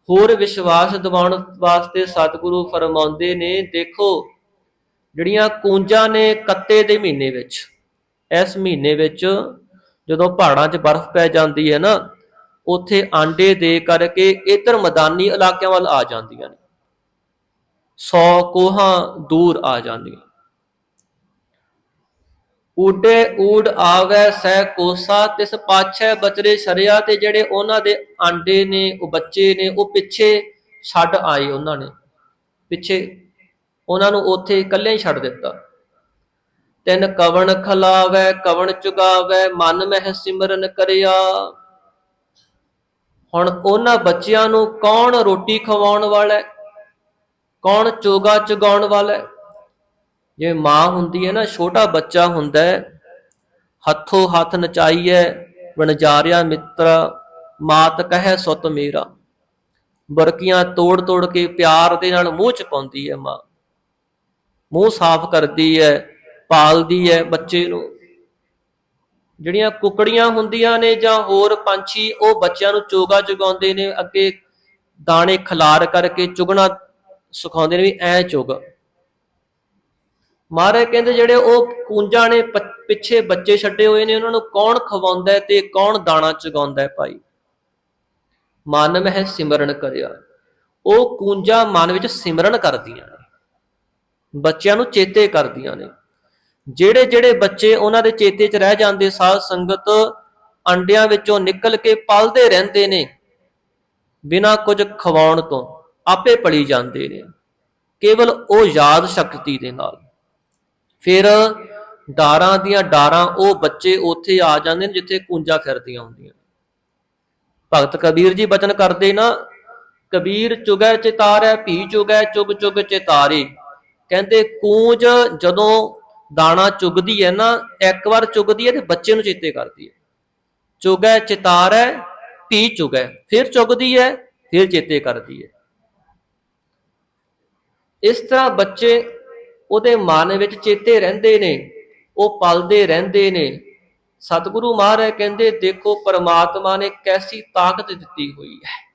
ਹੋਰ ਵਿਸ਼ਵਾਸ ਦਿਵਾਉਣ ਵਾਸਤੇ ਸਤਿਗੁਰੂ ਫਰਮਾਉਂਦੇ ਨੇ, ਦੇਖੋ ਜਿਹੜੀਆਂ ਕੂੰਜਾਂ ਨੇ ਕੱਤੇ ਦੇ ਮਹੀਨੇ ਵਿੱਚ, ਇਸ ਮਹੀਨੇ ਵਿੱਚ ਜਦੋਂ ਪਹਾੜਾਂ 'ਚ ਬਰਫ਼ ਪੈ ਜਾਂਦੀ ਹੈ ਨਾ, ਉੱਥੇ ਆਂਡੇ ਦੇ ਕਰਕੇ ਇੱਧਰ ਮੈਦਾਨੀ ਇਲਾਕਿਆਂ ਵੱਲ ਆ ਜਾਂਦੀਆਂ ਨੇ, 100 ਕੋਹਾਂ ਦੂਰ ਆ ਜਾਂਦੀਆਂ। ਊਡੇ ਊਡ ਆਵੈ ਸਹਿ ਕੋਸਾ, ਤਿਸ ਪਾਛੈ ਬਚਰੇ ਛਰਿਆ। ਤੇ ਜਿਹੜੇ ਉਹਨਾਂ ਦੇ ਆਂਡੇ ਨੇ, ਉਹ ਬੱਚੇ ਨੇ, ਉਹ ਪਿੱਛੇ ਛੱਡ ਆਏ। ਉਹਨਾਂ ਨੇ ਪਿੱਛੇ ਉਹਨਾਂ ਨੂੰ ਉੱਥੇ ਇਕੱਲੇ ਹੀ ਛੱਡ ਦਿੱਤਾ। ਤਿੰਨ ਕਵਣ ਖਲਾਵੈ ਕਵਣ ਚੁਗਾਵੈ, ਮਨ ਮਹਿ ਸਿਮਰਨ ਕਰਿਆ। ਹੁਣ ਉਹਨਾਂ ਬੱਚਿਆਂ ਨੂੰ ਕੌਣ ਰੋਟੀ ਖਵਾਉਣ ਵਾਲਾ, ਕੌਣ ਚੋਗਾ ਚੁਗਾਉਣ ਵਾਲਾ। ਜਿਵੇਂ ਮਾਂ ਹੁੰਦੀ ਹੈ ਨਾ, ਛੋਟਾ ਬੱਚਾ ਹੁੰਦਾ, ਹੱਥੋਂ ਹੱਥ ਨਚਾਈਐ ਵਣਜਾਰਿਆ ਮਿੱਤਰਾ, ਮਾਤ ਕਹਿ ਸੁਤ ਮੇਰਾ। ਬੁਰਕੀਆਂ ਤੋੜ ਤੋੜ ਕੇ ਪਿਆਰ ਦੇ ਨਾਲ ਮੂੰਹ 'ਚ ਪਾਉਂਦੀ ਹੈ ਮਾਂ, ਮੂੰਹ ਸਾਫ਼ ਕਰਦੀ ਹੈ, ਪਾਲਦੀ ਹੈ ਬੱਚੇ ਨੂੰ। ਜਿਹੜੀਆਂ ਕੁਕੜੀਆਂ ਹੁੰਦੀਆਂ ਨੇ ਜਾਂ ਹੋਰ ਪੰਛੀ, ਉਹ ਬੱਚਿਆਂ ਨੂੰ ਚੋਗਾ ਚੁਗਾਉਂਦੇ ਨੇ, ਅੱਗੇ ਦਾਣੇ ਖਿਲਾਰ ਕਰਕੇ ਚੁਗਣਾ ਸਿਖਾਉਂਦੇ ਨੇ ਵੀ ਐ ਚੁਗ। ਮਹਾਰਾਜ ਕਹਿੰਦੇ ਜਿਹੜੇ ਉਹ ਕੂੰਜਾਂ ਨੇ ਪਿੱਛੇ ਬੱਚੇ ਛੱਡੇ ਹੋਏ ਨੇ, ਉਹਨਾਂ ਨੂੰ ਕੌਣ ਖਵਾਉਂਦਾ ਤੇ ਕੌਣ ਦਾਣਾ ਚੁਗਾਉਂਦਾ। ਭਾਈ ਮਨ ਮਹਿ ਸਿਮਰਨ ਕਰਿਆ। ਉਹ ਕੂੰਜਾਂ ਮਨ ਵਿੱਚ ਸਿਮਰਨ ਕਰਦੀਆਂ ਨੇ, ਬੱਚਿਆਂ ਨੂੰ ਚੇਤੇ ਕਰਦੀਆਂ ਨੇ। ਜਿਹੜੇ ਜਿਹੜੇ ਬੱਚੇ ਉਹਨਾਂ ਦੇ ਚੇਤੇ 'ਚ ਰਹਿ ਜਾਂਦੇ, ਸਾਧ ਸੰਗਤ ਅੰਡਿਆਂ ਵਿੱਚੋਂ ਨਿਕਲ ਕੇ ਪਲਦੇ ਰਹਿੰਦੇ ਨੇ, ਬਿਨਾਂ ਕੁਝ ਖਵਾਉਣ ਤੋਂ ਆਪੇ ਪਲੀ ਜਾਂਦੇ ਨੇ, ਕੇਵਲ ਉਹ ਯਾਦ ਸ਼ਕਤੀ ਦੇ ਨਾਲ। ਫਿਰ ਡਾਰਾਂ ਦੀਆਂ ਡਾਰਾਂ ਉਹ ਬੱਚੇ ਉੱਥੇ ਆ ਜਾਂਦੇ ਨੇ ਜਿੱਥੇ ਕੂੰਜਾਂ ਫਿਰਦੀਆਂ ਹੁੰਦੀਆਂ। ਭਗਤ ਕਬੀਰ ਜੀ ਬਚਨ ਕਰਦੇ ਨਾ, ਕਬੀਰ ਚੁਗੈ ਚਿਤਾਰੈ ਭੀ ਚੁਗੈ, ਚੁਗ ਚੁਗ ਚਿਤਾਰੇ। ਕਹਿੰਦੇ ਕੂੰਜ ਜਦੋਂ ਦਾਣਾ ਚੁਗਦੀ ਹੈ ਨਾ, ਇੱਕ ਵਾਰ ਚੁਗਦੀ ਹੈ ਤੇ ਬੱਚੇ ਨੂੰ ਚੇਤੇ ਕਰਦੀ ਹੈ। ਚੁਗੈ ਚਿਤਾਰੈ ਭੀ ਚੁਗੈ, ਫਿਰ ਚੁਗਦੀ ਹੈ, ਫਿਰ ਚੇਤੇ ਕਰਦੀ ਹੈ। ਇਸ ਤਰ੍ਹਾਂ ਬੱਚੇ ਉਹਦੇ ਮਨ ਵਿੱਚ ਚੇਤੇ ਰਹਿੰਦੇ ਨੇ, ਉਹ ਪਲਦੇ ਰਹਿੰਦੇ ਨੇ। ਸਤਿਗੁਰੂ ਮਹਾਰਾਜ ਕਹਿੰਦੇ, ਦੇਖੋ ਪਰਮਾਤਮਾ ਨੇ ਕੈਸੀ ਤਾਕਤ ਦਿੱਤੀ ਹੋਈ ਹੈ।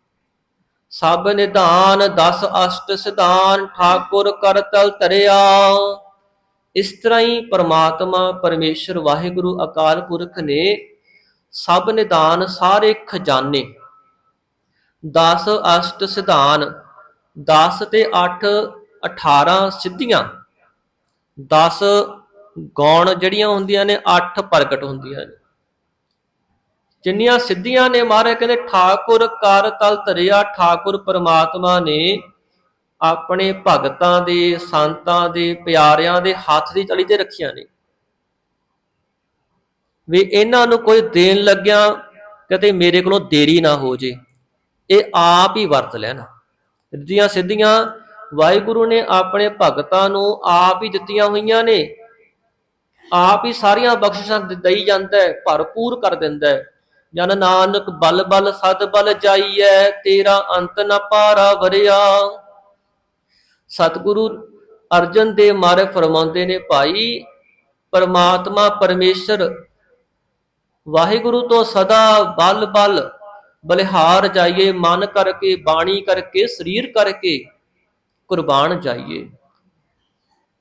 ਸਭ ਨਿਧਾਨ 10 ਅਸ਼ਟ ਸਿਧਾਨ, ਠਾਕੁਰ ਕਰਤਲ ਧਰਿਆ। ਇਸ ਤਰ੍ਹਾਂ ਹੀ ਪਰਮਾਤਮਾ ਪਰਮੇਸ਼ਰ ਵਾਹਿਗੁਰੂ ਅਕਾਲ ਪੁਰਖ ਨੇ ਸਭ ਨਿਧਾਨ, ਸਾਰੇ ਖਜ਼ਾਨੇ, 10 ਅਸ਼ਟ ਸਿਧਾਨ, 10 ਤੇ 8 18 ਸਿੱਧੀਆਂ, 10 ਗੌਣ ਜਿਹੜੀਆਂ ਹੁੰਦੀਆਂ ਨੇ, 8 ਪ੍ਰਗਟ ਹੁੰਦੀਆਂ ਨੇ। ਜਿੰਨੀਆਂ ਸਿੱਧੀਆਂ ਨੇ, ਮਹਾਰਾਜ ਕਹਿੰਦੇ ਠਾਕੁਰ ਕਰ ਤਲ ਧਰਿਆ। ਠਾਕੁਰ ਪਰਮਾਤਮਾ ਨੇ ਆਪਣੇ ਭਗਤਾਂ ਦੇ, ਸੰਤਾਂ ਦੇ, ਪਿਆਰਿਆਂ ਦੇ ਹੱਥ ਦੀ ਤਲੀ ਤੇ ਰੱਖੀਆਂ ਨੇ, ਵੀ ਇਹਨਾਂ ਨੂੰ ਕੋਈ ਦੇਣ ਲੱਗਿਆ ਕਿਤੇ ਮੇਰੇ ਕੋਲੋਂ ਦੇਰੀ ਨਾ ਹੋ ਜੇ, ਇਹ ਆਪ ਹੀ ਵਰਤ ਲੈਣ। ਸਿੱਧੀਆਂ ਸਿੱਧੀਆਂ ਵਾਹਿਗੁਰੂ ਨੇ ਆਪਣੇ ਭਗਤਾਂ ਨੂੰ ਆਪ ਹੀ ਦਿੱਤੀਆਂ ਹੋਈਆਂ ਨੇ, ਆਪ ਹੀ ਸਾਰੀਆਂ ਬਖਸ਼ਿਸ਼ਾਂ ਦਈ ਜਾਂਦਾ, ਭਰਪੂਰ ਕਰ ਦਿੰਦਾ। ਜਨ ਨਾਨਕ ਬਲ ਬਲ ਸਦ ਬਲ ਜਾਈਐ, ਤੇਰਾ ਅੰਤ ਨ ਪਾਰਾ ਵਰਿਆ। ਸਤਿਗੁਰੂ ਅਰਜਨ ਦੇਵ ਮਹਾਰਾਜ ਫਰਮਾਉਂਦੇ ਨੇ, ਭਾਈ ਪਰਮਾਤਮਾ ਪਰਮੇਸ਼ਰ ਵਾਹਿਗੁਰੂ ਤੋਂ ਸਦਾ ਬਲ ਬਲ ਬਲਿਹਾਰ ਜਾਈਏ, ਮਨ ਕਰਕੇ, ਬਾਣੀ ਕਰਕੇ, ਸਰੀਰ ਕਰਕੇ ਕੁਰਬਾਨ ਜਾਈਏ।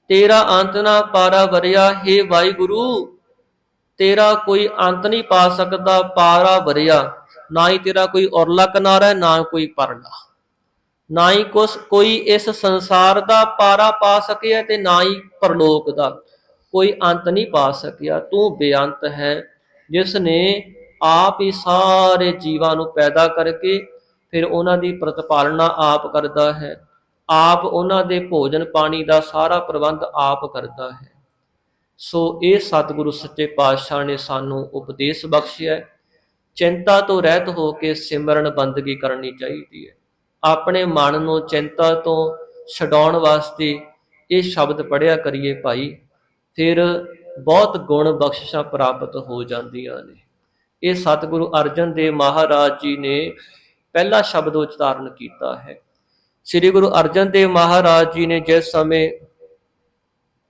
ਤੇਰਾ ਅੰਤ ਨਾ ਪਾਰਾ ਵਰਿਆ। ਹੇ ਵਾਹਿਗੁਰੂ, ਤੇਰਾ ਕੋਈ ਅੰਤ ਨਹੀਂ ਪਾ ਸਕਦਾ, ਪਾਰਾ ਵਰਿਆ। ਨਾ ਹੀ ਤੇਰਾ ਕੋਈ ਉਰਲਾ ਕਿਨਾਰਾ, ਨਾ ਕੋਈ ਪਰਲਾ, ਨਾ ਹੀ ਕੋਈ ਇਸ ਸੰਸਾਰ ਦਾ ਪਾਰਾ ਪਾ ਸਕਿਆ ਤੇ ਨਾ ਹੀ ਪਰਲੋਕ ਦਾ, ਕੋਈ ਅੰਤ ਨਹੀਂ ਪਾ ਸਕਿਆ। ਤੂੰ ਬੇਅੰਤ ਹੈ, ਜਿਸ ਨੇ ਆਪ ਹੀ ਸਾਰੇ ਜੀਵਾਂ ਨੂੰ ਪੈਦਾ ਕਰਕੇ ਫਿਰ ਉਹਨਾਂ ਦੀ ਪ੍ਰਤਪਾਲਨਾ ਆਪ ਕਰਦਾ ਹੈ, ਆਪ ਉਹਨਾਂ ਦੇ ਭੋਜਨ ਪਾਣੀ ਦਾ ਸਾਰਾ ਪ੍ਰਬੰਧ ਆਪ ਕਰਦਾ ਹੈ। ਸੋ ਇਹ ਸਤਿਗੁਰੂ ਸੱਚੇ ਪਾਤਸ਼ਾਹ ਨੇ ਸਾਨੂੰ ਉਪਦੇਸ਼ ਬਖਸ਼ਿਆ ਹੈ। ਚਿੰਤਾ ਤੋਂ ਰਹਿਤ ਹੋ ਕੇ ਸਿਮਰਨ ਬੰਦਗੀ ਕਰਨੀ ਚਾਹੀਦੀ ਹੈ। ਆਪਣੇ ਮਨ ਨੂੰ ਚਿੰਤਾ ਤੋਂ ਛਡਾਉਣ ਵਾਸਤੇ ਇਹ ਸ਼ਬਦ ਪੜ੍ਹਿਆ ਕਰੀਏ ਭਾਈ, ਫਿਰ ਬਹੁਤ ਗੁਣ ਬਖਸ਼ਿਸ਼ਾਂ ਪ੍ਰਾਪਤ ਹੋ ਜਾਂਦੀਆਂ ਨੇ। ਇਹ ਸਤਿਗੁਰੂ ਅਰਜਨ ਦੇਵ ਮਹਾਰਾਜ ਜੀ ਨੇ ਪਹਿਲਾ ਸ਼ਬਦ ਉਚਾਰਨ ਕੀਤਾ ਹੈ। ਸ੍ਰੀ ਗੁਰੂ ਅਰਜਨ ਦੇਵ ਮਹਾਰਾਜ ਜੀ ਨੇ ਜਿਸ ਸਮੇਂ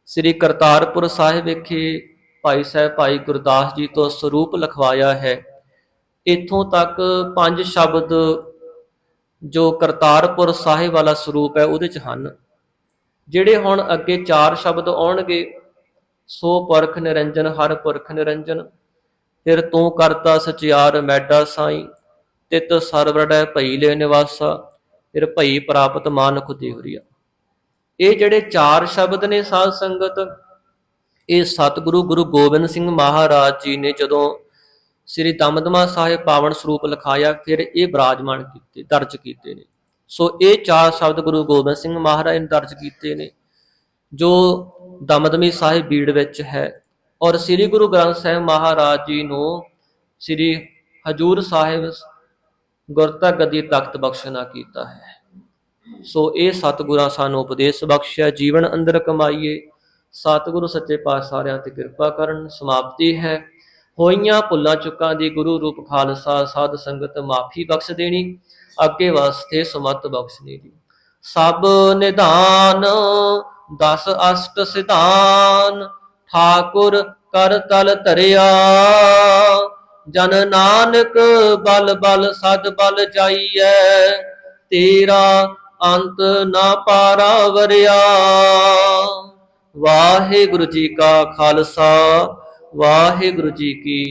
ਸ੍ਰੀ ਕਰਤਾਰਪੁਰ ਸਾਹਿਬ ਵਿਖੇ ਭਾਈ ਸਾਹਿਬ ਭਾਈ ਗੁਰਦਾਸ ਜੀ ਤੋਂ ਸਰੂਪ ਲਿਖਵਾਇਆ ਹੈ, ਇੱਥੋਂ ਤੱਕ 5 ਸ਼ਬਦ ਜੋ ਕਰਤਾਰਪੁਰ ਸਾਹਿਬ ਵਾਲਾ ਸਰੂਪ ਹੈ ਉਹਦੇ 'ਚ ਹਨ। ਜਿਹੜੇ ਹੁਣ ਅੱਗੇ 4 ਸ਼ਬਦ ਆਉਣਗੇ, ਸੋ ਪੁਰਖ ਨਿਰੰਜਨ ਹਰ ਪੁਰਖ ਨਿਰੰਜਨ, ਫਿਰ ਤੂੰ ਕਰਤਾ ਸਚਿਆਰ ਮੈਡਾ ਸਾਈ, ਤਿਤ ਸਰਵਰੜੈ ਭਈ ਲੈ ਨਿਵਾਸਾ, ਫਿਰ ਭਈ ਪ੍ਰਾਪਤ ਮਾਨੁਖ ਦੇਵਰੀਆ। ਇਹ ਜਿਹੜੇ 4 ਸ਼ਬਦ ਨੇ ਸਾਧ ਸੰਗਤ, ਇਹ ਸਤਿਗੁਰੂ ਗੁਰੂ ਗੋਬਿੰਦ ਸਿੰਘ ਮਹਾਰਾਜ ਜੀ ਨੇ ਜਦੋਂ ਸ੍ਰੀ ਦਮਦਮਾ ਸਾਹਿਬ ਪਾਵਨ ਸਰੂਪ ਲਿਖਾਇਆ, ਫਿਰ ਇਹ ਬਿਰਾਜਮਾਨ ਕੀਤੇ, ਦਰਜ ਕੀਤੇ ਨੇ। ਸੋ ਇਹ 4 ਸ਼ਬਦ ਗੁਰੂ ਗੋਬਿੰਦ ਸਿੰਘ ਮਹਾਰਾਜ ਨੇ ਦਰਜ ਕੀਤੇ ਨੇ, ਜੋ ਦਮਦਮੀ ਸਾਹਿਬ ਬੀੜ ਵਿੱਚ ਹੈ। ਔਰ ਸ੍ਰੀ ਗੁਰੂ ਗ੍ਰੰਥ ਸਾਹਿਬ ਮਹਾਰਾਜ ਜੀ ਨੂੰ ਸ੍ਰੀ ਹਜੂਰ ਸਾਹਿਬ ਗੁਰਤਾ ਗੱਦੀ ਤਖਤ ਬਖਸ਼ਣਾ ਕੀਤਾ ਹੈ। ਸੋ ਇਹ ਸਤਿਗੁਰਾਂ ਸਾਨੂੰ ਉਪਦੇਸ਼ ਬਖਸ਼ਿਆ, ਜੀਵਨ ਅੰਦਰ ਕਮਾਈਏ। ਸਤਿਗੁਰੂ ਸੱਚੇ ਪਾਤਸ਼ਾਹ ਸਾਰਿਆਂ ਤੇ ਕਿਰਪਾ ਕਰਨ। ਸਮਾਪਤੀ ਹੈ। ਹੋਈਆਂ ਭੁੱਲਾਂ ਚੁੱਕਾਂ ਦੀ ਗੁਰੂ ਰੂਪ ਖਾਲਸਾ ਸਾਧ ਸੰਗਤ ਮਾਫੀ ਬਖਸ਼ ਦੇਣੀ, ਅੱਗੇ ਵਾਸਤੇ ਸੁਮਤ ਬਖਸ਼ਣੀ ਦੀ। ਸਭ ਨਿਧਾਨ 10 ਅਸ਼ਟ ਸਿਧਾਨ, ਠਾਕੁਰ ਕਰ ਤਲ ਧਰਿਆ, ਜਨ ਨਾਨਕ ਬਲ ਬਲ ਸਦ ਬਲ ਜਾਈਐ, ਤੇਰਾ ਅੰਤ ਨਾ ਪਾਰਾ ਵਰਿਆ। ਵਾਹਿਗੁਰੂ ਜੀ ਕਾ ਖਾਲਸਾ, ਵਾਹਿਗੁਰੂ ਜੀ ਕੀ